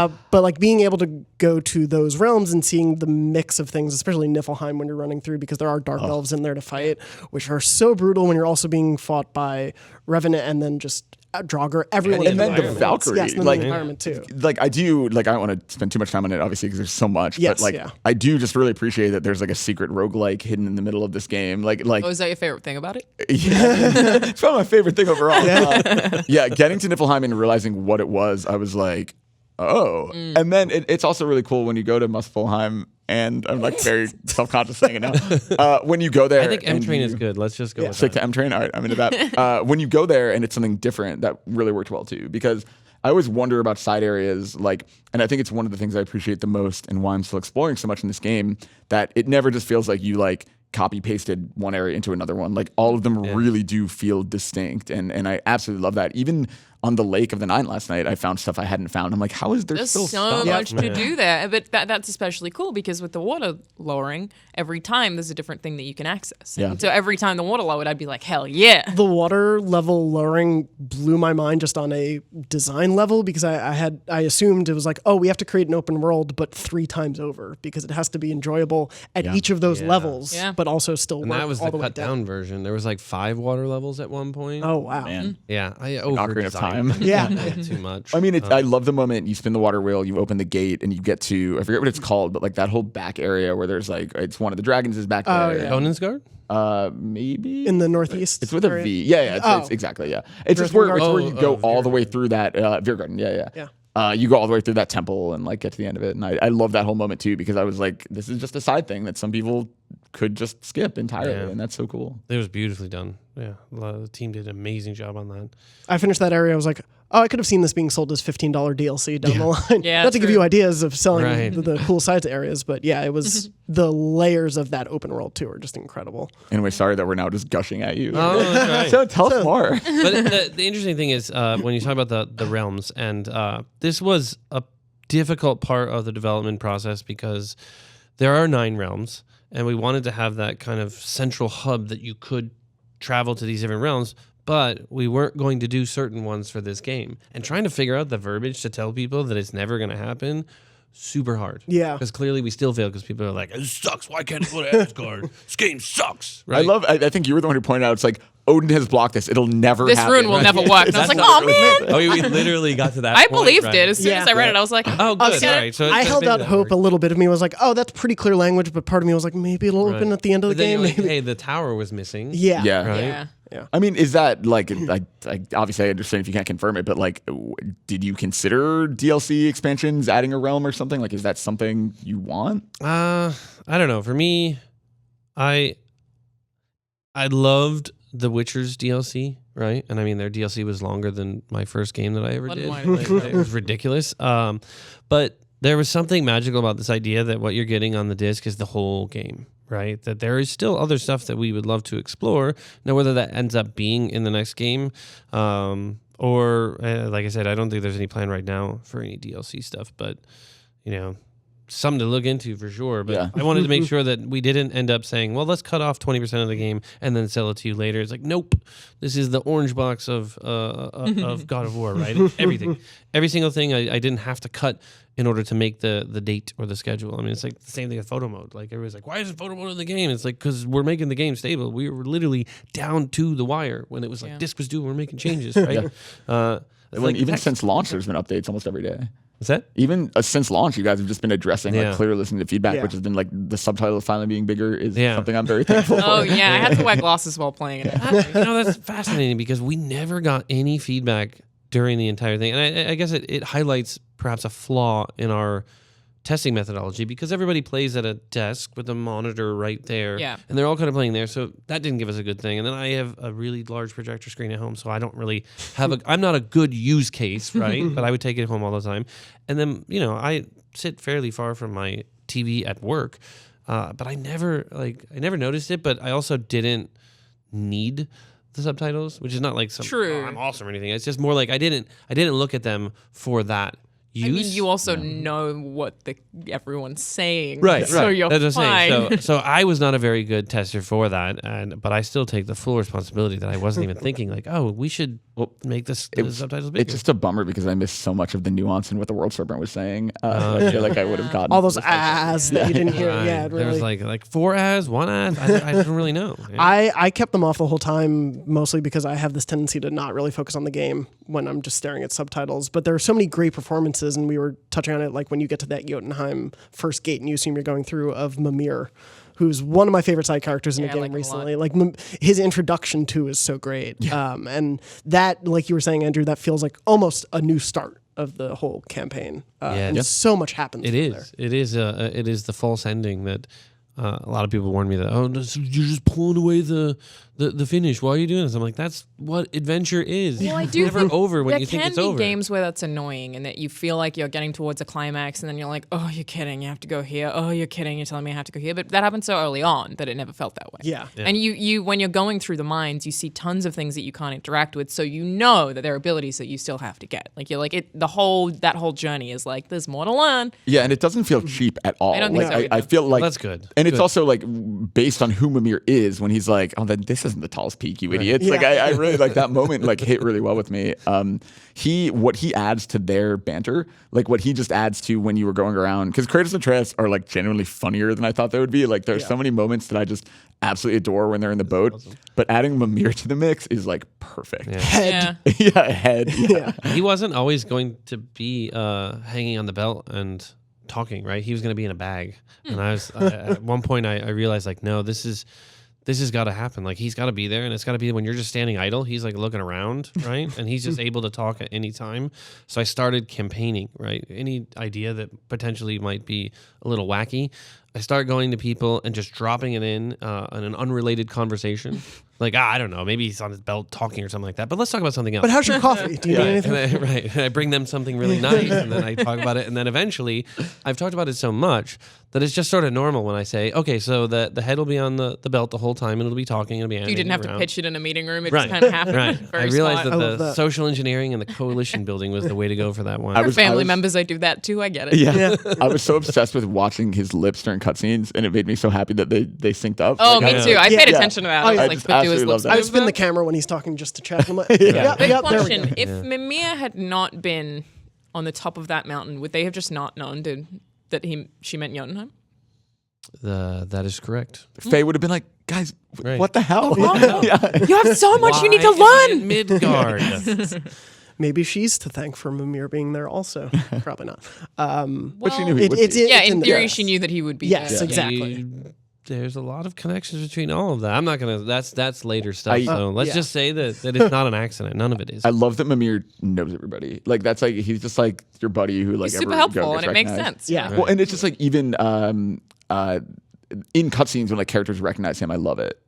didn't- but like being able to go to those realms and seeing the mix of things, especially Niflheim when you're running through, because there are dark elves in there to fight, which are so brutal when you're also being fought by Revenant and then just Draugr, everyone. And in then the environment. Valkyrie, Yes, and then like- the environment too. Like, I do, like, I don't want to spend too much time on it, obviously, because there's so much. Yes, but, like, yeah. I do just really appreciate that there's, like, a secret roguelike hidden in the middle of this game. Like, oh, is that your favorite thing about it? yeah. It's probably my favorite thing overall. Getting to Niflheim and realizing what it was, I was like, oh. And then it's also really cool when you go to Muspelheim, and I'm like very self-conscious saying it now. When you go there, I think M and Train you- is good. Let's just go with Stick that. to M Train. All right, I'm into that. When you go there and it's something different, that really worked well too. Because I always wonder about side areas, like, and I think it's one of the things I appreciate the most, and why I'm still exploring so much in this game. That it never just feels like you like copy pasted one area into another one. Like all of them really do feel distinct, and I absolutely love that. Even on the Lake of the Nine last night, I found stuff I hadn't found. I'm like, how is there There's still so stuff? much to do there, but that's especially cool because with the water lowering, every time there's a different thing that you can access. Yeah. And so every time the water lowered, I'd be like, hell yeah. The water level lowering blew my mind just on a design level because I assumed it was like, oh, we have to create an open world, but 3 times over because it has to be enjoyable at each of those levels, but also still And work that was all the way cut down version. There was like 5 water levels at one point. Oh wow! Man. Yeah, I Ocarina of Time. Yeah. too much. I mean, I love the moment you spin the water wheel, you open the gate, and you get to, I forget what it's called, but like that whole back area where there's like, it's one of the dragons is back there. yeah. Conan's Maybe In the northeast, it's with a area? V. Yeah, it's exactly, yeah. It's just where you go all the way through that Virgarden. Yeah. You go all the way through that temple and like get to the end of it. And I love that whole moment too, because I was like, this is just a side thing that some people could just skip entirely. Yeah. And that's so cool. It was beautifully done. Yeah, the team did an amazing job on that. I finished that area. I was like, oh, I could have seen this being sold as $15 DLC down the line. Yeah, Not to give true. you ideas of selling Right. the cool sides areas, but yeah, it was the layers of that open world too are just incredible. Anyway, sorry that we're now just gushing at you. Oh, that's right. So tell us more. But the interesting thing is when you talk about the realms, and this was a difficult part of the development process because there are 9 realms, and we wanted to have that kind of central hub that you could travel to these different realms, but we weren't going to do certain ones for this game. And trying to figure out the verbiage to tell people that it's never going to happen, super hard. Yeah. Because clearly we still fail because people are like, it sucks. Why can't it go to Asgard? This game sucks. Right? I think you were the one who pointed out, it's like, Odin has blocked this. It'll never This happen. rune will never work. And I was like, oh man. Oh, we literally got to that I point, believed right? it. As soon as I read it, I was like, Oh, good. see, All right. So I held maybe out that hope. works. A little bit of me was like, oh, that's pretty clear language, but part of me was like, maybe it'll open at the end of the But then game. you're like, Maybe. hey, the tower was missing. Yeah. Yeah. Right? yeah. I mean, is that like, obviously I understand if you can't confirm it, but like, did you consider DLC expansions, adding a realm or something? Like, is that something you want? I don't know. For me, I loved The Witcher's DLC, right? And I mean, their DLC was longer than my first game that I ever did. It was ridiculous. But there was something magical about this idea that what you're getting on the disc is the whole game, right? That there is still other stuff that we would love to explore. Now, whether that ends up being in the next game, or like I said, I don't think there's any plan right now for any DLC stuff, but you know, something to look into for sure. But Yeah. I wanted to make sure that we didn't end up saying, well, let's cut off 20% of the game and then sell it to you later. It's like, nope, this is the orange box of God of War, right? Everything. Every single thing I didn't have to cut in order to make the date or the schedule. I mean, it's like the same thing with photo mode. Like everybody's like, why isn't photo mode in the game? It's like, because we're making the game stable. We were literally down to the wire when it was like, disc was due, we're making changes, right? Even since launch, there's been updates almost every day. What's that? Even since launch, you guys have just been addressing like clear listening to feedback, which has been like the subtitle finally being bigger is something I'm very thankful for. Oh yeah, I had to wear glasses while playing it. You know, that's fascinating because we never got any feedback during the entire thing. And I guess it highlights perhaps a flaw in our testing methodology because everybody plays at a desk with a monitor right there. Yeah. And they're all kind of playing there. So that didn't give us a good thing. And then I have a really large projector screen at home. So I don't really have I'm not a good use case, right? But I would take it home all the time. And then, you know, I sit fairly far from my TV at work. But I never noticed it, but I also didn't need the subtitles, which is not like some True. I'm awesome or anything. It's just more like I didn't look at them for that use. I mean, you also know what everyone's saying, right. So you're That's what I'm fine. saying. So I was not a very good tester for that, but I still take the full responsibility that I wasn't even thinking like, oh, we should make the subtitles bigger. It's just a bummer because I missed so much of the nuance in what the World Serpent was saying. I feel like I would have gotten All those ahs that you didn't hear. Yeah, it there was really. like 4 ahs, 1 ah. I don't really know. I kept them off the whole time, mostly because I have this tendency to not really focus on the game when I'm just staring at subtitles. But there are so many great performances, and we were touching on it, like when you get to that Jotunheim first gate and you assume you're going through of Mimir, who's one of my favorite side characters in a I game like him a recently. Like his introduction to is so great, and that, like you were saying, Andrew, that feels like almost a new start of the whole campaign. And so much happens. It from is. there. It is the false ending that a lot of people warned me that you're just pulling away the finish. Why are you doing this? I'm like, that's what adventure is. Well, I It's do never think over when there you think it's can be over. games where that's annoying and that you feel like you're getting towards a climax and then you're like, oh, you're kidding, you have to go here. Oh, you're kidding, you're telling me I have to go here. But that happened so early on that it never felt that way. Yeah. And you when you're going through the mines, you see tons of things that you can't interact with, so you know that there are abilities that you still have to get. Like you're like that whole journey is like there's more to learn. Yeah, and it doesn't feel cheap at all. I don't think like, so either. I feel like That's good. And it's Good. also like based on who Mimir is when he's like, oh, then this isn't the tallest peak, you idiots. Like I really like that moment. Like hit really well with me. What he adds to their banter, like what he just adds to when you were going around, because Kratos and Atreus are like genuinely funnier than I thought they would be. Like there's so many moments that I just absolutely adore when they're in the boat. awesome. But adding Mimir to the mix is like perfect. Yeah. Yeah, head. Yeah. He wasn't always going to be hanging on the belt and talking, right? He was going to be in a bag. And I was at one point I realized like, no, this has got to happen. Like he's got to be there, and it's got to be when you're just standing idle. He's like looking around, right? And he's just able to talk at any time. So I started campaigning, right? Any idea that potentially might be a little wacky, I start going to people and just dropping it in an unrelated conversation. Like, I don't know, maybe he's on his belt talking or something like that. But let's talk about something else. But how's your coffee? Do you need anything? Right. And I bring them something really nice, and then I talk about it. And then eventually, I've talked about it so much that it's just sort of normal when I say, okay, so the head will be on the belt the whole time, and it'll be talking, it'll be You didn't have to around. pitch it in a meeting room. It Right. just kind of happened. Right. Very I realized smart. I that love the that. social engineering and the coalition building was the way to go for that one. I For was- family members, I do that too. I get it. Yeah. I was so obsessed with watching his lips during cutscenes, and it made me so happy that they synced up. Oh, Like, me too. I paid Yeah. attention to that. Oh, I was yeah. I like, just but do his absolutely love lips that. I move spin the though? camera when he's talking just to check. I'm like, yeah, Big there we question. go. If Mimir had not been on the top of that mountain, would they have just not known that she meant Jotunheim? That is correct. Faye would have been like, guys, Right. what the hell? Oh, Yeah. You have so much you need to Why learn. Midgard. Maybe she's to thank for Mimir being there also. Probably not. But she knew he would be. Yeah, it's in the- theory, yes. she knew that he would be Yes, there. exactly. There's a lot of connections between all of that. I'm not gonna. That's later stuff. So let's yeah. just say that it's not an accident. None of it is. I love that Mimir knows everybody. Like that's like he's just like your buddy who like He's super every go helpful, gets and it makes recognized. sense. Yeah. Well, and it's just like even in cutscenes when like characters recognize him, I love it.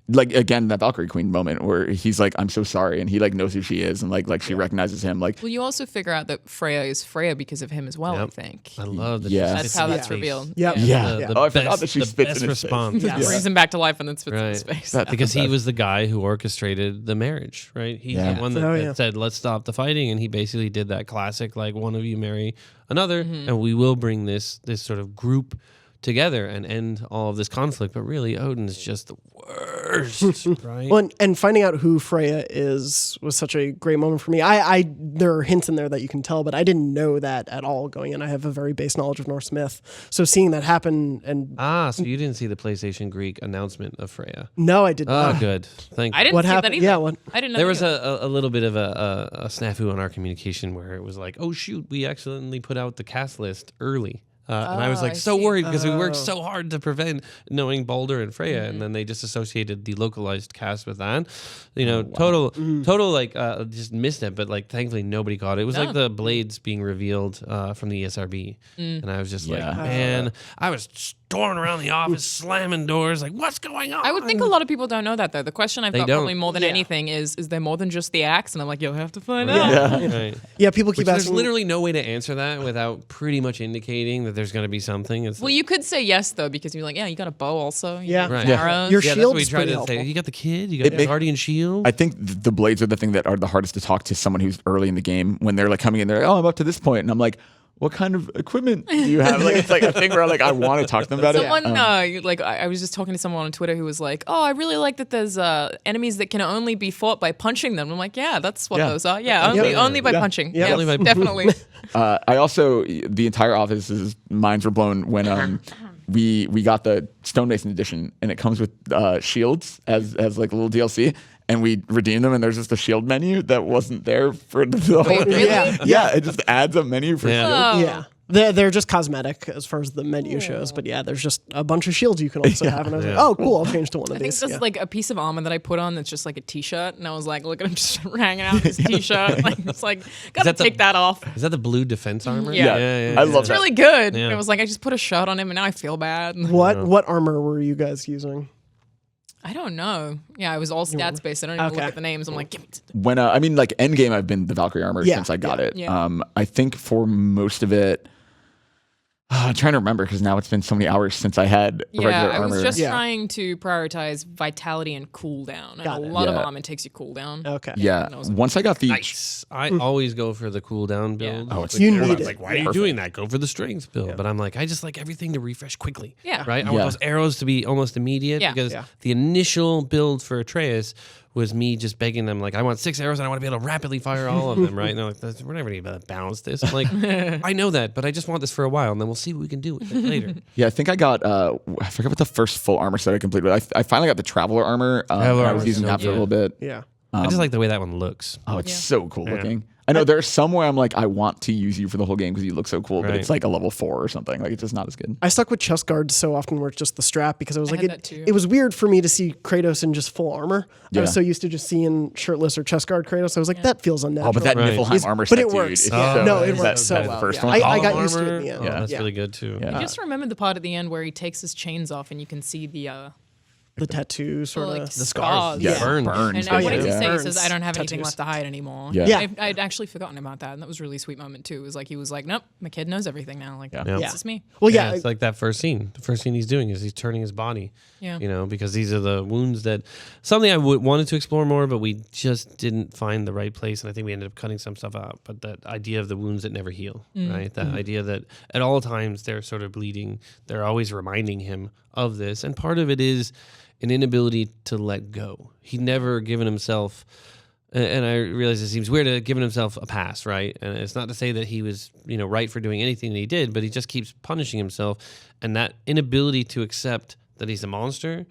Like again, that Valkyrie Queen moment where he's like, "I'm so sorry," and he like knows who she is, and like she recognizes him. Like Well, you also figure out that Freya is Freya because of him as well, I Yep. think. I love that. Yeah. she That's spits how in that's his face. revealed. Yep. Yeah. The Oh, I forgot best- that she the spits best in his face. response. Yeah. Brings him back to life and then spits in his Right. face. Because he was the guy who orchestrated the marriage, right? He's Yeah. the one that, Oh, that yeah. said, "Let's stop the fighting," and he basically did that classic, like one of you marry another, Mm-hmm. and we will bring this sort of group together and end all of this conflict. But really, Odin's just the worst, right? Well, and finding out who Freya is was such a great moment for me. There are hints in there that you can tell, but I didn't know that at all going in. I have a very base knowledge of Norse myth, so seeing that happen and So you didn't see the PlayStation Greek announcement of Freya? no, I did Oh, not. good. Thank you. I didn't What see happened? that either. Yeah, what? I didn't know There that was either. a little bit of a snafu on our communication where it was like, oh shoot, we accidentally put out the cast list early. And I was like I so see. worried because we worked so hard to prevent knowing Baldur and Freya, and then they just associated the localized cast with that. You know, total like just missed it, but like thankfully nobody got it. It was like the blades being revealed from the ESRB, and I was just like, man, I was storming around the office, slamming doors, like, what's going on? I would think a lot of people don't know that though. The question I've They got don't. probably more than Yeah. anything is there more than just the axe? And I'm like, you'll have to find out. Right. Yeah, people keep Which there's asking. literally no way to answer that without pretty much indicating that there's going to be something. It's Well, you could say yes though, because you're like, yeah, you got a bow also. You Yeah. got Right. arrows. Your yeah, that's shield what we is tried pretty to helpful. say. You got the kid, you got the guardian shield. I think the blades are the thing that are the hardest to talk to someone who's early in the game when they're like coming in there. Oh, I'm up to this point, and I'm like, what kind of equipment do you have? Like it's like a thing where like I want to talk to them about Someone, it. like, I was just talking to someone on Twitter who was like, "Oh, I really like that there's enemies that can only be fought by punching them." I'm like, "Yeah, that's what Yeah. those are. Yeah, only by punching. Yeah. Yeah, Only by- definitely." I also the entire office's minds were blown when we got the Stonemason edition, and it comes with shields as like a little DLC. And we redeemed them, and there's just a shield menu that wasn't there for the whole Wait, really? Yeah. Yeah, it just adds a menu for Yeah. shields. Oh. Yeah. They're just cosmetic as far as the menu shows, but yeah, there's just a bunch of shields you can also have, and I was like, oh, cool, I'll change to one of I think these. that's like a piece of armor that I put on that's just like a t-shirt, and I was like, look at him just hanging out in his t-shirt. Like, it's like, gotta take that off. Is that the blue defense armor? Yeah. I love It's that. really good. Yeah. It was like, I just put a shirt on him, and now I feel bad. What armor were you guys using? I don't know. Yeah, I was all stats based. I don't even look Okay. at the names. I'm like, give me When I mean, like Endgame, I've been the Valkyrie armor Yeah, since I got it. Yeah. I think for most of it, I'm trying to remember because now it's been so many hours since I had regular I armor. was just Yeah. trying to prioritize vitality and cooldown. And Got a it. lot of Yeah. armor takes you cooldown. Okay. yeah. knows? Once I got the Nice. I always go for the cooldown build. Yeah. Oh, it's You Everyone's need it. like, why are you doing that? Go for the strength build. But I'm like, I just like everything to refresh quickly. Yeah. Right? I Yeah. want those arrows to be almost immediate Yeah. because Yeah. the initial build for Atreus was me just begging them, like, I want 6 arrows and I want to be able to rapidly fire all of them, right? And they're like, we're never going to balance this. I'm like, I know that, but I just want this for a while and then we'll see what we can do with it later. I think I got I forget what the first full armor set I completed. I finally got the Traveler armor. Traveler and I was armor's using so that for a good. little bit. Yeah. I just like the way that one looks. Oh, it's so cool looking. I know there's some where I'm like, I want to use you for the whole game because you look so cool, but Right. it's like a level 4 or something. Like it's just not as good. I stuck with chest guards so often where it's just the strap because I was like, had that too. it was weird for me to see Kratos in just full armor. I was Yeah. so used to just seeing shirtless or chest guard Kratos. I was like, that feels unnatural. Oh, but that Right. Niflheim armor but set, it dude, works. is Yeah. so- No, it is works so that well. the first Yeah. one? I got All used to it in armor? the end. Oh, that's Yeah. really good too. Yeah. I just remembered the part at the end where he takes his chains off and you can see the The tattoo sort like of. the scars. Yeah, Burns. And burns. what does he yeah. say? He Burns, says, "I don't have anything tattoos. left to hide anymore." Yeah. Yeah. I'd actually forgotten about that, and that was a really sweet moment too. It was like he was like, "Nope, my kid knows everything now. Like, Yeah. this Yeah. is me." Well, Yeah, yeah. it's like that first scene. The first scene he's doing is he's turning his body. Yeah. You know, because these are the wounds that something I wanted to explore more, but we just didn't find the right place, and I think we ended up cutting some stuff out. But that idea of the wounds that never heal, right? That idea that at all times they're sort of bleeding. They're always reminding him of this, and part of it is an inability to let go. He'd never given himself. And I realize it seems weird to giving himself a pass, right? And it's not to say that he was, right for doing anything that he did, but he just keeps punishing himself. And that inability to accept that he's a monster,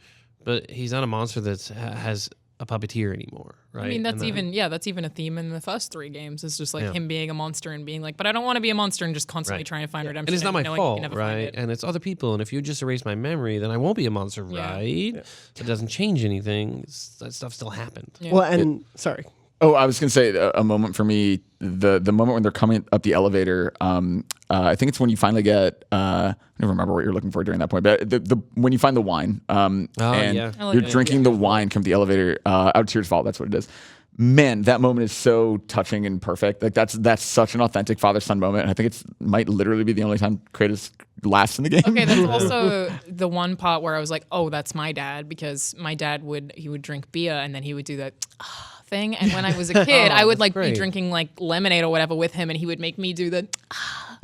but he's not a monster that has a puppeteer anymore, right? I mean, that's And that's even a theme in the first 3 games. It's just like him being a monster and being like, but I don't want to be a monster and just constantly Right. trying to find redemption. And it's not my knowing you fault, can never find right? it. And it's other people. And if you just erase my memory, then I won't be a monster, Yeah. right? It doesn't change anything. That stuff still happened. Yeah. Well, and sorry. Oh, I was gonna say a moment for me. The moment when they're coming up the elevator. I think it's when you finally get. I don't remember what you're looking for during that point, but the when you find the wine. And yeah. I like you're that. drinking the wine from the elevator. Out of Tears Fall. That's what it is. Man, that moment is so touching and perfect. Like that's such an authentic father-son moment. And I think might literally be the only time Kratos laughs in the game. Okay, that's also the one part where I was like, "Oh, that's my dad," because my dad would drink beer and then he would do that thing. And when I was a kid, I would like be great. drinking like lemonade or whatever with him, and he would make me do the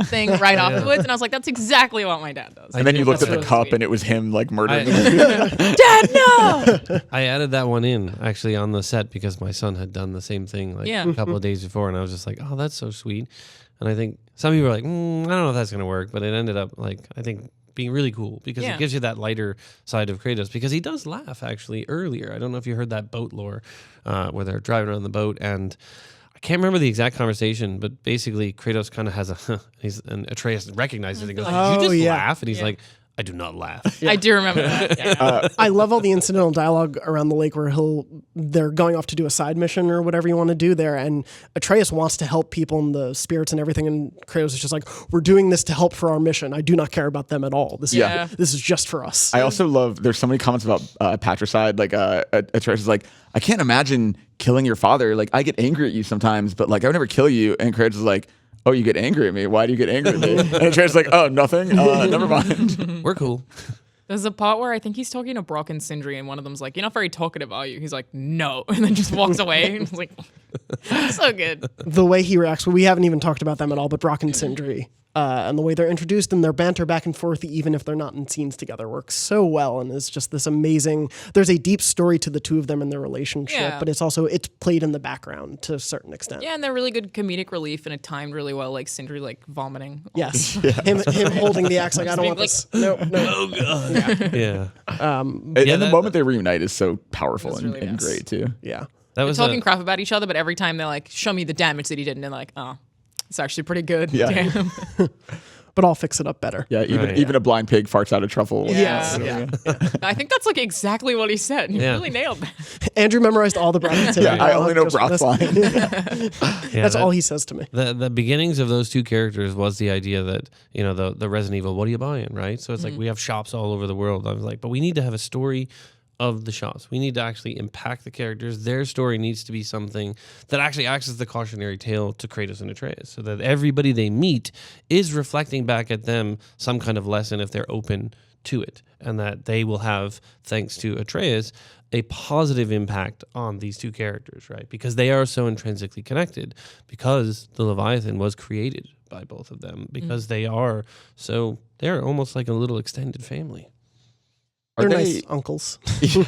thing right afterwards. And I was like, "That's exactly what my dad does." And then you looked at the really cup sweet. and it was him like murdering. Dad, no. I added that one in actually on the set because my son had done the same thing like Yeah. a couple of days before, and I was just like, "Oh, that's so sweet." And I think some people are like, "I don't know if that's gonna work," but it ended up like I think being really cool because Yeah. it gives you that lighter side of Kratos because he does laugh actually earlier. I don't know if you heard that boat lore where they're driving around the boat and. I can't remember the exact conversation, but basically Kratos kind of has and Atreus recognizes it and goes, "Did you Oh, just yeah. laugh?" And he's Yeah. like, "I do not laugh." I do remember that. Yeah. I love all the incidental dialogue around the lake where they're going off to do a side mission or whatever you want to do there, and Atreus wants to help people and the spirits and everything, and Kratos is just like, "We're doing this to help for our mission. I do not care about them at all. This Yeah. is just for us." I also love. There's so many comments about patricide. Like Atreus is like, I can't imagine killing your father. Like I get angry at you sometimes, but like I would never kill you. And Kratos is like, oh, you get angry at me. Why do you get angry at me? And Atreus is like, oh, nothing. Never mind. We're cool. There's a part where I think he's talking to Brock and Sindri, and one of them's like, "You're not very talkative, are you?" He's like, "No," and then just walks away. And it's like, so good. The way he reacts, we haven't even talked about them at all, but Brock and Sindri. And the way they're introduced and their banter back and forth, even if they're not in scenes together, works so well and is just this amazing. There's a deep story to the two of them and their relationship, Yeah. but it's played in the background to a certain extent. Yeah, and they're really good comedic relief, and it timed really well. Like Sindri, like vomiting. Yes, him holding the axe like I don't want Like- this. No. Yeah. And Yeah, the that- moment they reunite is so powerful That's and, really and nice. great too. Yeah. That was Talking crap about each other, but every time they're like, "Show me the damage that he did," and they're like, "Oh, it's actually pretty good." Yeah. Damn. but I'll fix it up better. Yeah, even a blind pig farts out a truffle. Yeah. Yeah. I think that's like exactly what he said. He really nailed that. Andrew memorized all the broth. Yeah, I only know broth line. That's all he says to me. The beginnings of those two characters was the idea that, the Resident Evil, what are you buying, right? So it's like we have shops all over the world. I was like, but we need to have a story of the shops. We need to actually impact the characters. Their story needs to be something that actually acts as the cautionary tale to Kratos and Atreus, so that everybody they meet is reflecting back at them some kind of lesson if they're open to it, and that they will have, thanks to Atreus, a positive impact on these two characters, right? Because they are so intrinsically connected, because the Leviathan was created by both of them, because they're almost like a little extended family. They're nice uncles.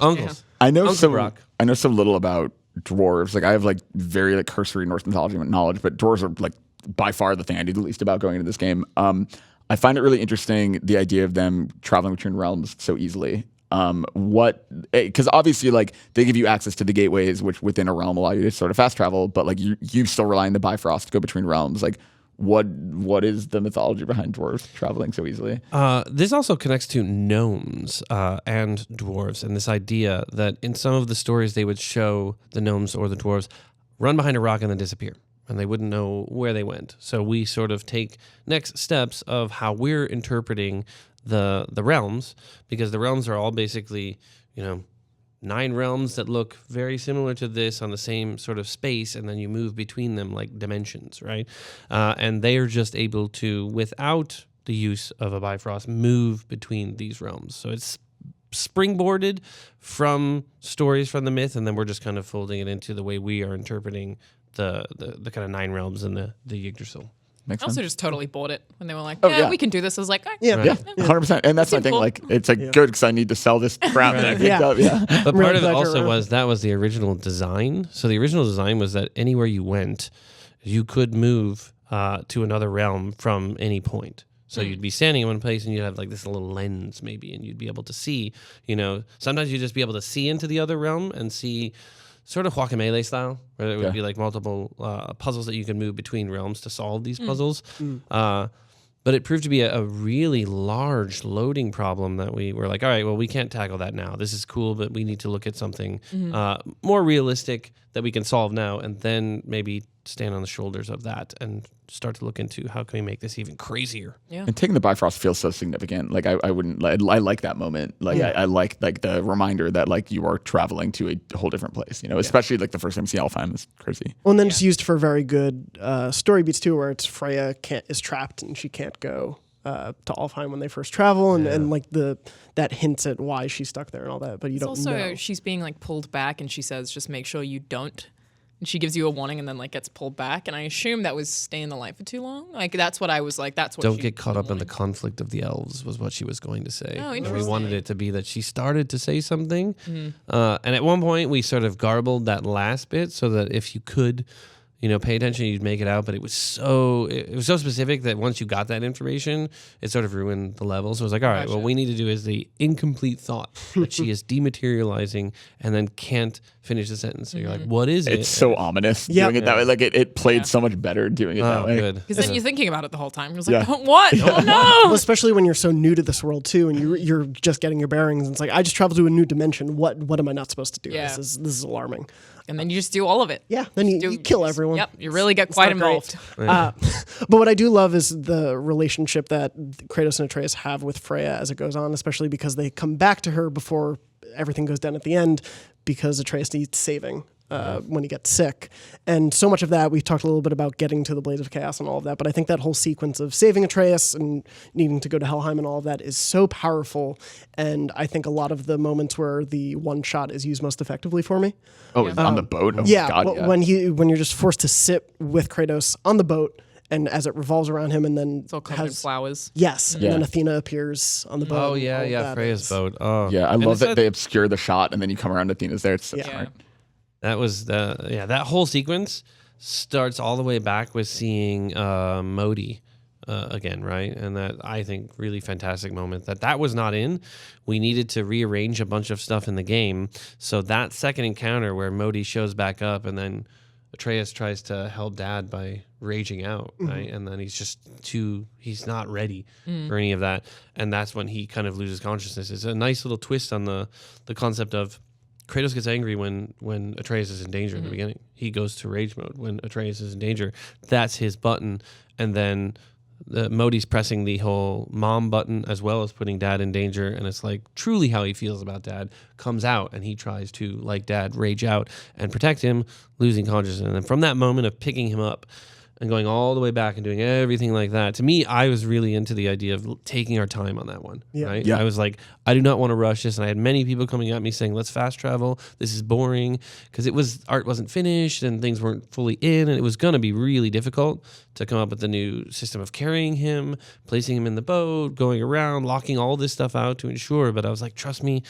Uncles. I know Uncle Brock. I know so little about dwarves. Like I have like very like cursory Norse mythology knowledge, but dwarves are like by far the thing I knew the least about going into this game. I find it really interesting, the idea of them traveling between realms so easily. Because obviously like they give you access to the gateways, which within a realm allow you to sort of fast travel, but like you still rely on the Bifrost to go between realms. Like what is the mythology behind dwarves traveling so easily? This also connects to gnomes and dwarves, and this idea that in some of the stories they would show the gnomes or the dwarves run behind a rock and then disappear, and they wouldn't know where they went. So we sort of take next steps of how we're interpreting the realms, because the realms are all basically, 9 realms that look very similar to this on the same sort of space, and then you move between them like dimensions, right? And they are just able to, without the use of a Bifrost, move between these realms. So it's springboarded from stories from the myth, and then we're just kind of folding it into the way we are interpreting the kind of 9 realms in the Yggdrasil. I also just totally bought it when they were like, yeah. we can do this. I was like, Yeah. Right. Yeah, 100%. And that's my thing. Simple. Like, it's like good because I need to sell this crap that I picked up. Yeah. But Really part of it glad you're also around. was that was the original design. So the original design was that anywhere you went, you could move to another realm from any point. So you'd be standing in one place and you'd have like this little lens maybe, and you'd be able to see, sometimes you'd just be able to see into the other realm and see sort of Guacamelee style, where it would be like multiple puzzles that you can move between realms to solve these puzzles. But it proved to be a really large loading problem that we were like, all right, well, we can't tackle that now. This is cool, but we need to look at something more realistic that we can solve now, and then maybe stand on the shoulders of that and start to look into how can we make this even crazier. Yeah. And taking the Bifrost feels so significant. Like I wouldn't. I like that moment. Like I like the reminder that like you are traveling to a whole different place. Especially like the first time you see Helheim is crazy. Well, and then it's used for very good story beats too, where it's Freya is trapped and she can't go to Alfheim when they first travel, and like that hints at why she's stuck there and all that. But you It's don't also, know. she's being like pulled back, and she says, just make sure you don't. And she gives you a warning and then like gets pulled back. And I assume that was stay in the light for too long. Like that's what I was like, that's what Don't she get caught up in the wanted. conflict of the elves was what she was going to say. Oh, And we interesting. wanted it to be that she started to say something. And at one point we sort of garbled that last bit so that if you could, pay attention, you'd make it out. But it was so specific that once you got that information, it sort of ruined the level. So it was like, all right, Gotcha. what we need to do is the incomplete thought that she is dematerializing and then can't finish the sentence. So you're like, what is it? It's so ominous Yeah. doing it that way. Like it played so much better doing it that Oh, way. good. Because then you're thinking about it the whole time. You're just like, Yeah. what? Oh Well, no. especially when you're so new to this world too, and you're just getting your bearings. And it's like, I just traveled to a new dimension. What am I not supposed to do? Yeah. This is alarming. And then you just do all of it. Yeah. Then you kill everyone. Yep. You really get quite not great. involved. But what I do love is the relationship that Kratos and Atreus have with Freya as it goes on, especially because they come back to her before everything goes down at the end, because Atreus needs saving when he gets sick. And so much of that, we talked a little bit about getting to the Blades of Chaos and all of that, but I think that whole sequence of saving Atreus and needing to go to Helheim and all of that is so powerful. And I think a lot of the moments where the one shot is used most effectively for me. Oh, on the boat. Oh, Yeah, God, yeah. when you're just forced to sit with Kratos on the boat, and as it revolves around him, and then It's all covered in flowers. yes, Yeah. and then Athena appears on the boat. Oh, and yeah, all of yeah, that Freya's is- boat. Oh. Yeah, I And love it's that they obscure the shot and then you come around Athena's there. It's so Yeah. smart. That was that whole sequence starts all the way back with seeing Modi again, right? And that, I think, really fantastic moment that was not in. We needed to rearrange a bunch of stuff in the game. So that second encounter where Modi shows back up and then Atreus tries to help Dad by raging out, right? And then he's not ready for any of that. And that's when he kind of loses consciousness. It's a nice little twist on the concept of Kratos gets angry when Atreus is in danger in the beginning. He goes to rage mode when Atreus is in danger. That's his button. And then Modi's pressing the whole mom button as well as putting dad in danger. And it's like truly how he feels about dad comes out, and he tries to, like dad, rage out and protect him, losing consciousness. And then from that moment of picking him up and going all the way back and doing everything like that, to me, I was really into the idea of taking our time on that one. Yeah. Right? Yeah. I was like, I do not want to rush this. And I had many people coming at me saying, let's fast travel. This is boring, because art wasn't finished and things weren't fully in. And it was going to be really difficult to come up with the new system of carrying him, placing him in the boat, going around, locking all this stuff out to ensure. But I was like, trust me,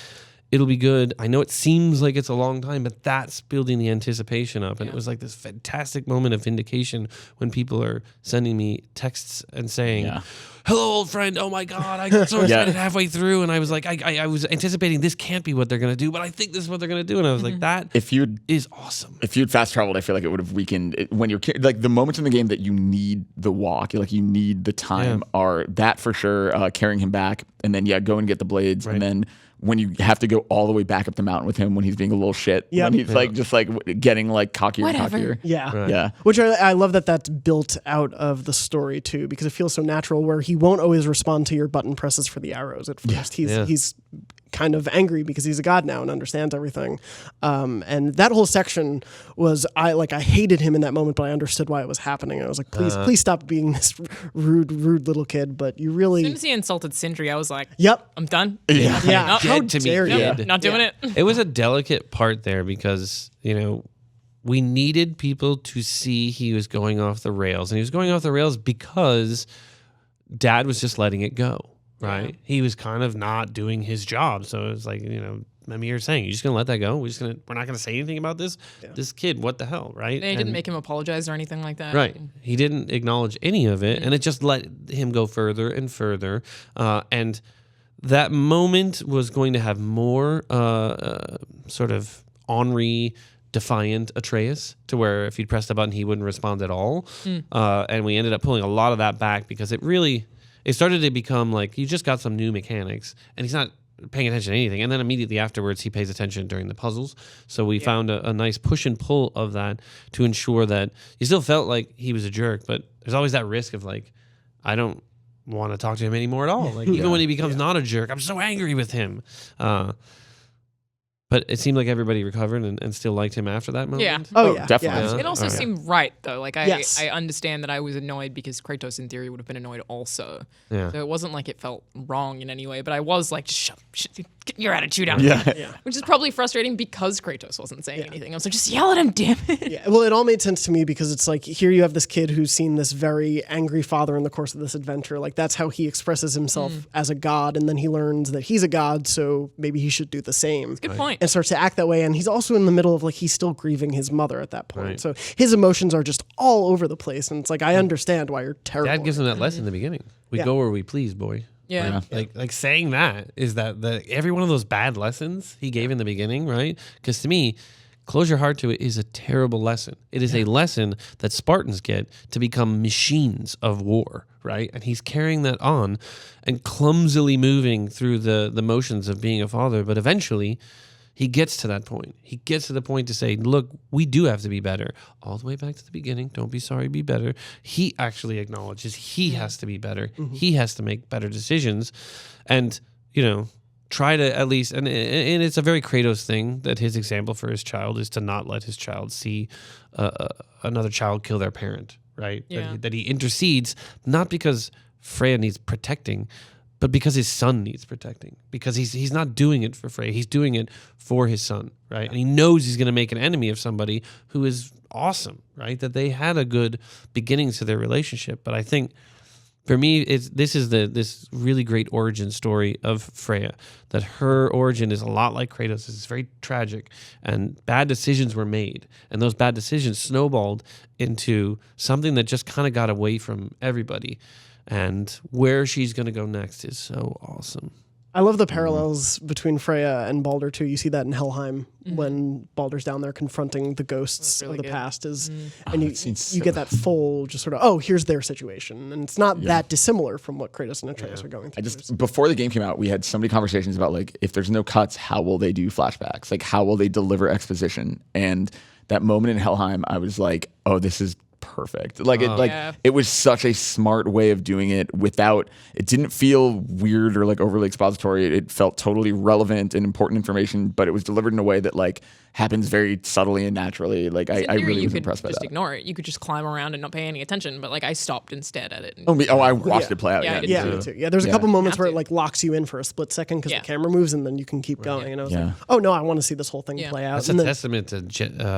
it'll be good. I know it seems like it's a long time, but that's building the anticipation up. And it was like this fantastic moment of vindication when people are sending me texts and saying, hello, old friend. Oh my God, I got so excited halfway through. And I was like, I was anticipating this can't be what they're going to do, but I think this is what they're going to do. And I was like, that is awesome. If you'd fast traveled, I feel like it would have weakened it. When you're like the moments in the game that you need the walk, like you need the time, are that for sure, carrying him back, and then go and get the blades, and then when you have to go all the way back up the mountain with him when he's being a little shit, when he's like just like getting like cockier and cockier. Yeah. Which I love that that's built out of the story too, because it feels so natural, where he won't always respond to your button presses for the arrows at first. He's kind of angry because he's a god now and understands everything. And that whole section was, I hated him in that moment, but I understood why it was happening. I was like, please stop being this rude little kid. But you really... As soon as he insulted Sindri, I was like, yep, I'm done. Yeah. How dare you? Not doing it. It was a delicate part there because, we needed people to see he was going off the rails. And he was going off the rails because dad was just letting it go. Right. Yeah. He was kind of not doing his job. So it's like, Mimir saying, you're just going to let that go? We're not going to say anything about this? Yeah. This kid, what the hell, right? They didn't make him apologize or anything like that. Right. He didn't acknowledge any of it. And it just let him go further and further. And that moment was going to have more sort of ornery, defiant Atreus, to where if he'd pressed the button, he wouldn't respond at all. And we ended up pulling a lot of that back because it started to become like you just got some new mechanics and he's not paying attention to anything. And then immediately afterwards, he pays attention during the puzzles. So we found a nice push and pull of that to ensure that you still felt like he was a jerk, but there's always that risk of like, I don't want to talk to him anymore at all. Like even when he becomes not a jerk, I'm so angry with him. But it seemed like everybody recovered and still liked him after that moment. Yeah. Oh, yeah. Definitely. Yeah. It also seemed right, though. Like, I Yes. understand that I was annoyed because Kratos, in theory, would have been annoyed also. Yeah. So it wasn't like it felt wrong in any way, but I was like, just get your attitude out. Yeah. Which is probably frustrating because Kratos wasn't saying anything. I was like, just yell at him, damn it. Yeah, well, it all made sense to me because it's like here you have this kid who's seen this very angry father in the course of this adventure. Like that's how he expresses himself as a god, and then he learns that he's a god, so maybe he should do the same. Good point. And starts to act that way. And he's also in the middle of like he's still grieving his mother at that point. Right. So his emotions are just all over the place. And it's like I understand why you're terrible. Dad gives him that lesson in the beginning. We go where we please, boy. Yeah. Like saying that is that every one of those bad lessons he gave in the beginning, right? Because to me, close your heart to it is a terrible lesson. It is a lesson that Spartans get to become machines of war, right? And he's carrying that on and clumsily moving through the motions of being a father. But eventually, he gets to that point. He gets to the point to say, look, we do have to be better. All the way back to the beginning. Don't be sorry, be better. He actually acknowledges he has to be better. He has to make better decisions. And, try to at least, and it's a very Kratos thing that his example for his child is to not let his child see another child kill their parent, right? Yeah. That he intercedes, not because Freya needs protecting, but because his son needs protecting, because he's not doing it for Freya, he's doing it for his son, right? And he knows he's going to make an enemy of somebody who is awesome, right? That they had a good beginning to their relationship. But I think for me, this is this really great origin story of Freya, that her origin is a lot like Kratos. It's very tragic, and bad decisions were made, and those bad decisions snowballed into something that just kind of got away from everybody. And where she's going to go next is so awesome. I love the parallels between Freya and Baldur too. You see that in Helheim when Baldur's down there confronting the ghosts really of the good. past, and that scene's you get that full just sort of here's their situation, and it's not that dissimilar from what Kratos and Atreus are going through. Before the game came out, we had so many conversations about like if there's no cuts, how will they do flashbacks? Like how will they deliver exposition? And that moment in Helheim, I was like, oh, this is perfect. Like it was such a smart way of doing it without it didn't feel weird or like overly expository. It felt totally relevant and important information, but it was delivered in a way that like happens very subtly and naturally. Like I really was impressed by just that. ignore it. You could just climb around and not pay any attention, but like I stopped instead at it. I watched it play out. Yeah, I did Yeah, me too. Yeah, there's a couple moments where it to. like locks you in for a split second because Yeah. the camera moves and then you can keep going. And I was Yeah. like, oh no, I want to see this whole thing Yeah. play out. That's a And then- testament to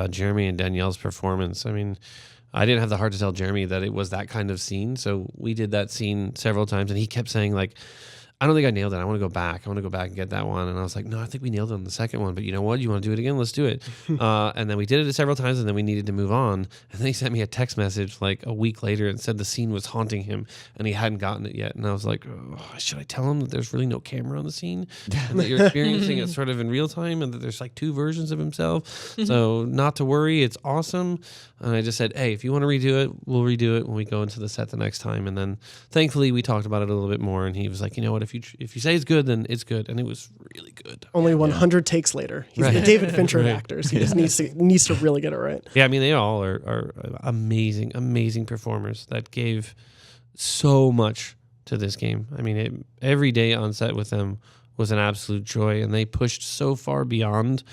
Jeremy and Danielle's performance. I mean, I didn't have the heart to tell Jeremy that it was that kind of scene. So we did that scene several times, and he kept saying like, I don't think I nailed it. I want to go back. I want to go back and get that one. And I was like, no, I think we nailed it on the second one. But you know what? You want to do it again? Let's do it. And then we did it several times, and then we needed to move on. And then he sent me a text message like a week later and said the scene was haunting him, and he hadn't gotten it yet. And I was like, should I tell him that there's really no camera on the scene, and that you're experiencing it sort of in real time, and that there's like two versions of himself? So not to worry, it's awesome. And I just said, hey, if you want to redo it, we'll redo it when we go into the set the next time. And then thankfully we talked about it a little bit more, and he was like, you know what, if you say it's good, then it's good. And it was really good. only 100 takes later. He's the David Fincher of actors. He just needs to really get it right. Yeah, I mean, they all are amazing, amazing performers that gave so much to this game. I mean, every day on set with them was an absolute joy, and they pushed so far beyond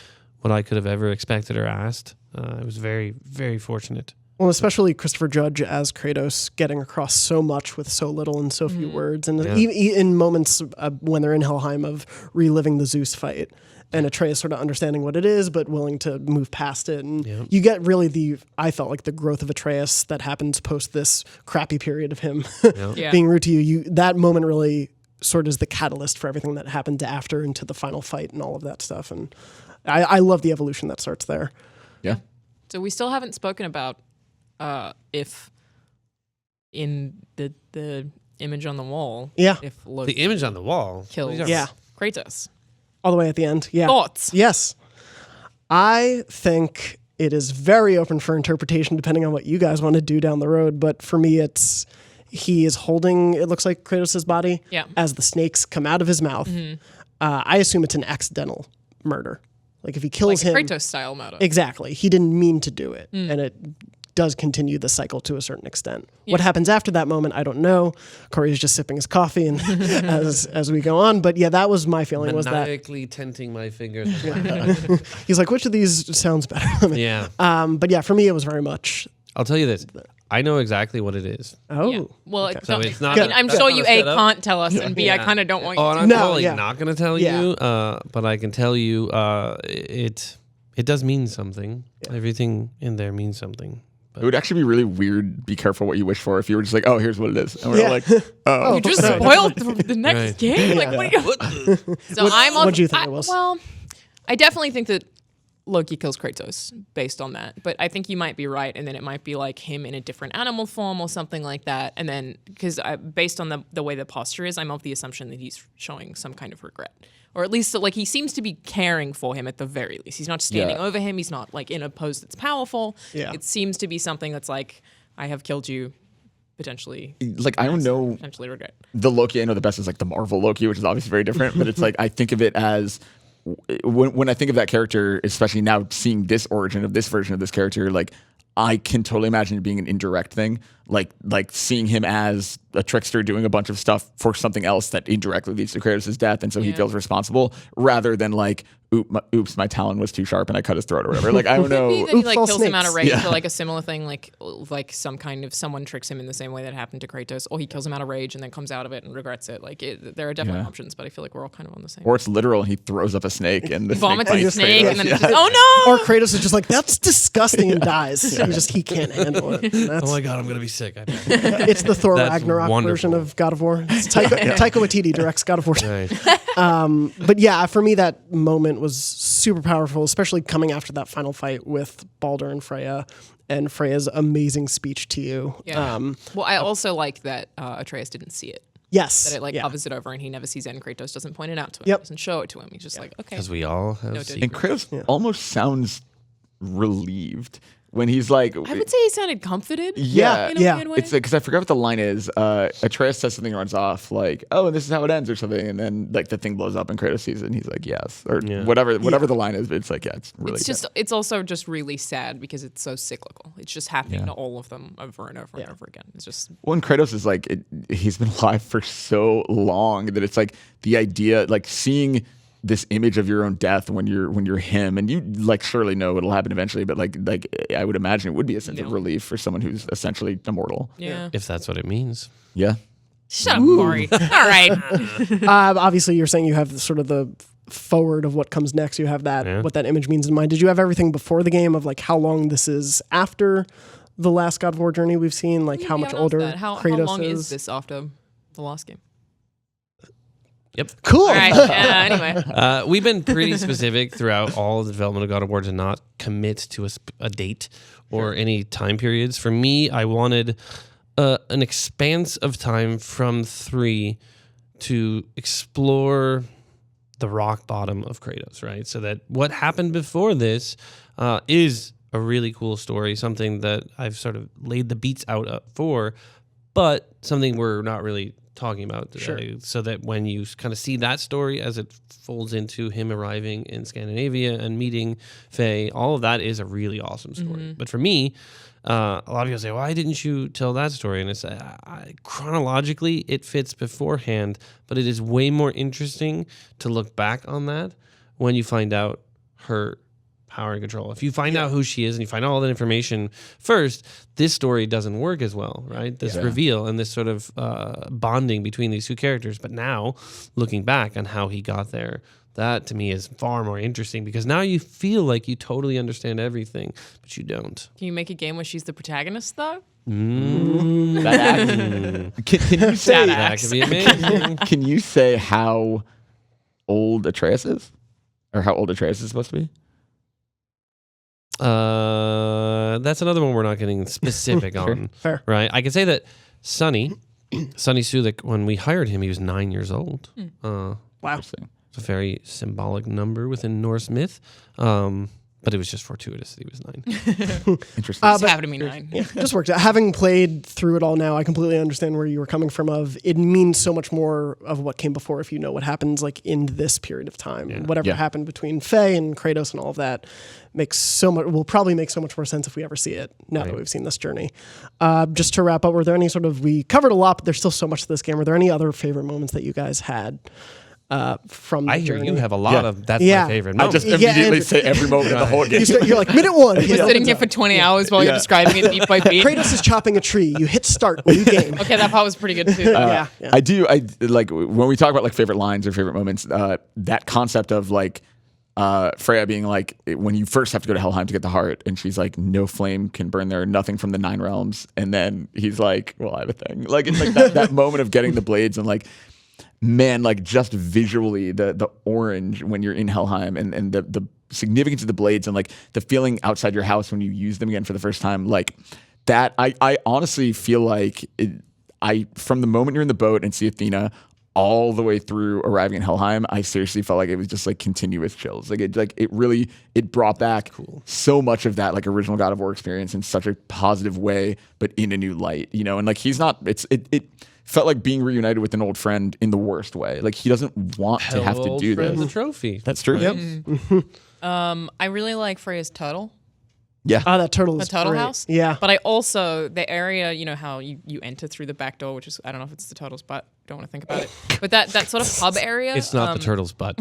what I could have ever expected or asked. I was very, very fortunate. Well, especially Christopher Judge as Kratos getting across so much with so little and so few words. And in moments when they're in Helheim of reliving the Zeus fight and Atreus sort of understanding what it is, but willing to move past it. And you get really I felt like the growth of Atreus that happens post this crappy period of him being rude to you. That moment really sort of is the catalyst for everything that happened after into the final fight and all of that stuff. And I love the evolution that starts there. Yeah. So we still haven't spoken about if in the image on the wall, if Loki The image on the wall kills Kratos. All the way at the end. Yeah. Thoughts? Yes. I think it is very open for interpretation depending on what you guys want to do down the road. But for me, he is holding, it looks like Kratos' body as the snakes come out of his mouth. I assume it's an accidental murder. Like if he kills him. Kratos style murder. Exactly. He didn't mean to do it. And it does continue the cycle to a certain extent. What happens after that moment, I don't know. Corey is just sipping his coffee and as we go on. But yeah, that was my feeling. Was that maniacally tenting my fingers. he's like, which of these sounds better? Yeah. But yeah, for me, it was very much. I'll tell you this. I know exactly what it is. Oh, Yeah. Well, So it's not. I mean, I'm sure you set up. can't tell us, and B, I kind of don't want you. Oh, and I'm No, totally yeah. not going to tell Yeah. you, but I can tell you it does mean something. Everything in there means something. It would actually be really weird. Be careful what you wish for if you were just like, oh, here's what it is. And we're Yeah. like, oh. You just spoiled the next Right. game. Like, what are you? So I'm on. what'd you think it was? Well, I definitely think that Loki kills Kratos based on that. But I think you might be right, and then it might be like him in a different animal form or something like that. And then, because based on the way the posture is, I'm of the assumption that he's showing some kind of regret. Or at least, like, he seems to be caring for him at the very least. He's not standing over him. He's not, like, in a pose that's powerful. Yeah. It seems to be something that's like, I have killed you, potentially. Like, I don't know. Potentially regret. The Loki I know the best is like the Marvel Loki, which is obviously very different. But it's like, I think of it as, when I think of that character, especially now seeing this origin of this version of this character, like, I can totally imagine it being an indirect thing, like seeing him as a trickster doing a bunch of stuff for something else that indirectly leads to Kratos' death, and so he feels responsible, rather than like, oops, my talon was too sharp and I cut his throat or whatever. Like, I don't know. Maybe that he like all kills him out of snakes. rage, or like a similar thing, like some kind of someone tricks him in the same way that happened to Kratos, or he kills him out of rage and then comes out of it and regrets it. Like there are definitely options, but I feel like we're all kind of on the same. Or it's literal, and he throws up a snake and the Vomits snake a bites snake, Kratos. and then it's just, oh no! Or Kratos is just like, that's disgusting and dies. He can't handle it. And that's, Oh my god, I'm gonna be sick. it's the Thor That's Ragnarok version wonderful. of God of War. It's Taika Waititi directs God of War. Right. But yeah, for me, that moment was super powerful, especially coming after that final fight with Baldur and Freya, and Freya's amazing speech to you. Yeah. Well, I also like that Atreus didn't see it. Yes. That it like yeah. covers it over and he never sees it and Kratos doesn't point it out to him. Yep. Doesn't show it to him. He's just like, okay. Because we all have No, dude. secrets. And Kratos almost sounds relieved when he's like, I would say he sounded comforted. Yeah. In a Yeah. weird way. it's because I forgot what the line is. Atreus says something, runs off, like, "Oh, and this is how it ends," or something, and then like the thing blows up, and Kratos sees it, and he's like, "Yes," or whatever the line is. But it's like, yeah, it's really. It's just, it's also just really sad because it's so cyclical. It's just happening to all of them over and over and over again. It's just Well, and Kratos is like, he's been alive for so long that it's like the idea, like seeing this image of your own death when you're him, and you like surely know it'll happen eventually, but like I would imagine it would be a sense of relief for someone who's essentially immortal. yeah. If that's what it means. Yeah. Shut up, Cory. All right. Obviously, you're saying you have sort of the forward of what comes next. You have that what that image means in mind. Did you have everything before the game of like how long this is after the last God of War journey we've seen? Like how much older How Kratos long is? is this after the last game? Yep. Cool. All right. Anyway. We've been pretty specific throughout all the development of God of War to not commit to a date or any time periods. For me, I wanted an expanse of time from 3 to explore the rock bottom of Kratos, right? So that what happened before this is a really cool story, something that I've sort of laid the beats out for, but something we're not really talking about today. So that when you kind of see that story as it folds into him arriving in Scandinavia and meeting Faye, all of that is a really awesome story. But for me, a lot of people say, why didn't you tell that story? And it's chronologically, it fits beforehand, but it is way more interesting to look back on that when you find out her power and control. If you find out who she is and you find all that information first, this story doesn't work as well, right? This reveal and this sort of bonding between these two characters. But now, looking back on how he got there, that to me is far more interesting because now you feel like you totally understand everything, but you don't. Can you make a game where she's the protagonist though? Can you say That could be amazing. Can you say how old Atreus is, or how old Atreus is supposed to be? That's another one we're not getting specific on. Fair. Right? I can say that Sonny Sulik, when we hired him, he was 9 years old. Wow. Interesting. It's a very symbolic number within Norse myth. But it was just fortuitous that he was 9. Interesting. Just happened to be 9. Yeah, just works out. Having played through it all now, I completely understand where you were coming from. Of it means so much more of what came before if you know what happens like in this period of time. Whatever happened between Faye and Kratos and all of that makes so much. Will probably make so much more sense if we ever see it. Now that we've seen this journey. Just to wrap up, were there any sort of we covered a lot, but there's still so much to this game. Were there any other favorite moments that you guys had? From the I hear journey? you have a lot of that's Yeah. my favorite. I moment. just Yeah, immediately Andrew. say every moment of the whole game. You're like minute 1. We're sitting here for 20 hours while you're describing it beat by beat. Kratos is chopping a tree. You hit start, new game. Okay, that part was pretty good too. Yeah. I like when we talk about like favorite lines or favorite moments, that concept of like Freya being like, when you first have to go to Helheim to get the heart, and she's like, no flame can burn there, nothing from the 9 realms. And then he's like, well, I have a thing. Like it's like that moment of getting the blades and like, man, like just visually the orange when you're in Helheim and the significance of the blades and like the feeling outside your house when you use them again for the first time, like that. I honestly feel like from the moment you're in the boat and see Athena all the way through arriving in Helheim, I seriously felt like it was just like continuous chills. Like it really brought back so much of that like original God of War experience in such a positive way, but in a new light, you know. And like he's not. It felt like being reunited with an old friend in the worst way. Like he doesn't want to have to do The this. trophy. That's true. Yep. I really like Freya's turtle. Yeah. Oh, that turtle is The turtle great. house? Yeah. But I also, the area, you know how you enter through the back door, which is, I don't know if it's the turtle's butt. Don't want to think about it. But that sort of hub area. It's not the turtle's butt.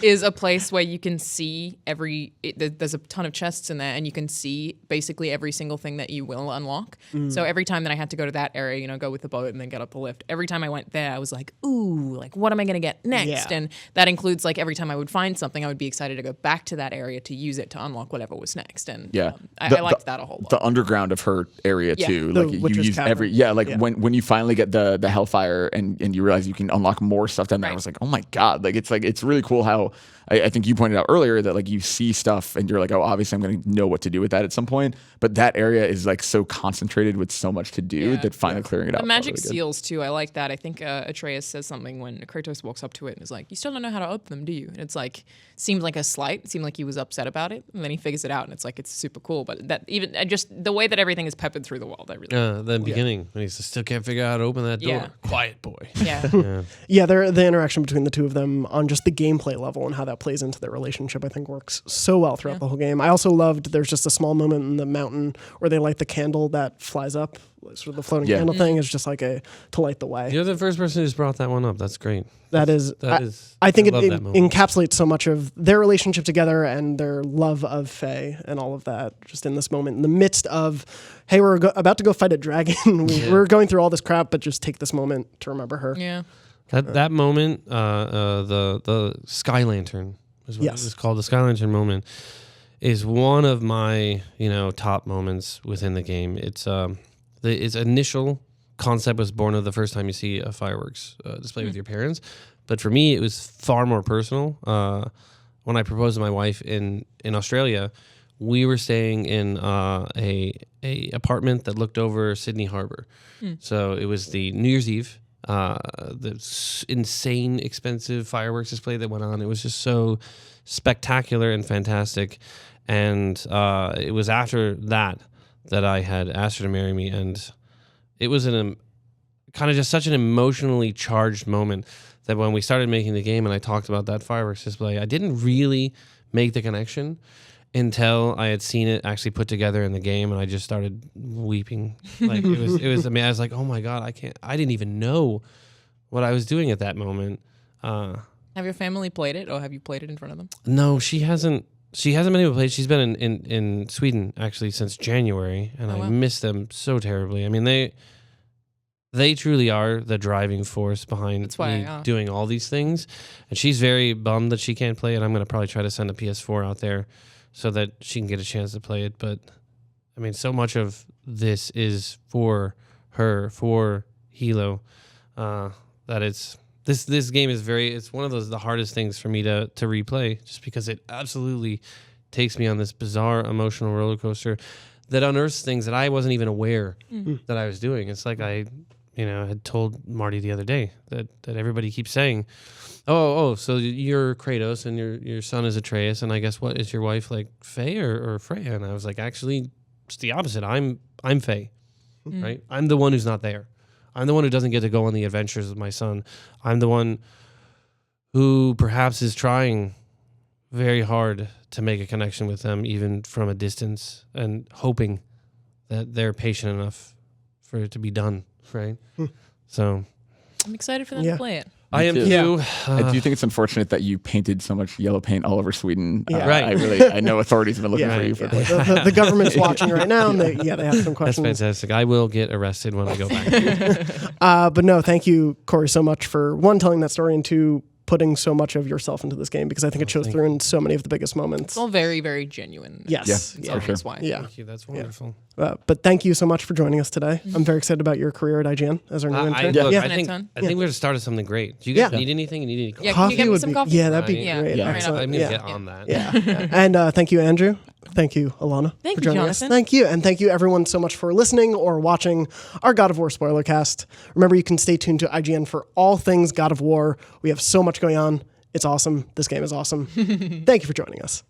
is a place where you can see there's a ton of chests in there and you can see basically every single thing that you will unlock. So every time that I had to go to that area, you know, go with the boat and then get up the lift, every time I went there, I was like, ooh, like what am I going to get next? Yeah. And that includes like every time I would find something, I would be excited to go back to that area to use it to unlock whatever was next. And Yeah. I liked that a whole lot. The underground of her area Yeah. tue. The Like you Witch's use Cavern. when you finally get the Hellfire fire and you realize you can unlock more stuff down there. I was like, oh my God. It's really cool how I think you pointed out earlier that you see stuff and you're like, oh, obviously I'm going to know what to do with that at some point. But that area is so concentrated with so much to do that finally clearing it out. The magic really seals too. I like that. I think Atreus says something when Kratos walks up to it and is like, you still don't know how to open them, do you? And it's seemed like a slight. It seemed like he was upset about it. And then he figures it out and it's super cool. But that even just the way that everything is peppered through the world, I really the beginning when he still can't figure out how to open that door. Yeah. Quiet boy. Yeah. Yeah, the interaction between the two of them on just the gameplay level and how that plays into their relationship, I think works so well throughout the whole game. I also loved there's just a small moment in the mountain where they light the candle that flies up, sort of the floating candle thing is just to light the way. You're the first person who's brought that one up. That's great. I think it encapsulates so much of their relationship together and their love of Faye and all of that just in this moment, in the midst of, hey, we're about to go fight a dragon. We're going through all this crap, but just take this moment to remember her. Yeah. That moment, the Sky Lantern is what it's called. The Sky Lantern moment is one of my top moments within the game. Its initial concept was born of the first time you see a fireworks display with your parents, but for me it was far more personal. When I proposed to my wife in Australia, we were staying in a apartment that looked over Sydney Harbor. So it was the New Year's Eve. The insane expensive fireworks display that went on. It was just so spectacular and fantastic. And it was after that I had asked her to marry me. And it was kind of just such an emotionally charged moment that when we started making the game and I talked about that fireworks display, I didn't really make the connection until I had seen it actually put together in the game, and I just started weeping. It was. I mean, I was like, oh my God, I didn't even know what I was doing at that moment. Have your family played it, or have you played it in front of them? No, she hasn't. She hasn't been able to play it. She's been in Sweden actually since January, and I miss them so terribly. I mean, they truly are the driving force behind me doing all these things, and she's very bummed that she can't play it. I'm going to probably try to send a PS4 out there so that she can get a chance to play it. But I mean, so much of this is for her, for Hilo, that it's this game is it's one of the hardest things for me to replay, just because it absolutely takes me on this bizarre emotional roller coaster that unearths things that I wasn't even aware that I was doing. It's like I had told Marty the other day that everybody keeps saying, oh, so you're Kratos and your son is Atreus, and I guess what is your wife like, Faye or Freya? And I was like, actually, it's the opposite. I'm Faye, right? I'm the one who's not there. I'm the one who doesn't get to go on the adventures with my son. I'm the one who perhaps is trying very hard to make a connection with them, even from a distance, and hoping that they're patient enough for it to be done, right? So I'm excited for them to play it. I am too. I do think it's unfortunate that you painted so much yellow paint all over Sweden. Right. I know authorities have been looking for you for the government's watching right now, and they have some questions. That's fantastic. I will get arrested when I go back. But no, thank you, Cory, so much for one, telling that story, and two, putting so much of yourself into this game, because I think it shows through in so many of the biggest moments. It's all very, very genuine. Yes. Yeah, for sure. That's why. Yeah. Thank you. That's wonderful. But thank you so much for joining us today. I'm very excited about your career at IGN as our new intern. I think we're started something great. Do you guys need anything? You need any coffee? Yeah, can you get me some coffee? Yeah, that'd be great. Yeah. Excellent. I'm going to get on that. Yeah. And thank you, Andrew. Thank you, Alana, for joining us. Thank you. And thank you, everyone, so much for listening or watching our God of War Spoilercast. Remember, you can stay tuned to IGN for all things God of War. We have so much going on. It's awesome. This game is awesome. Thank you for joining us.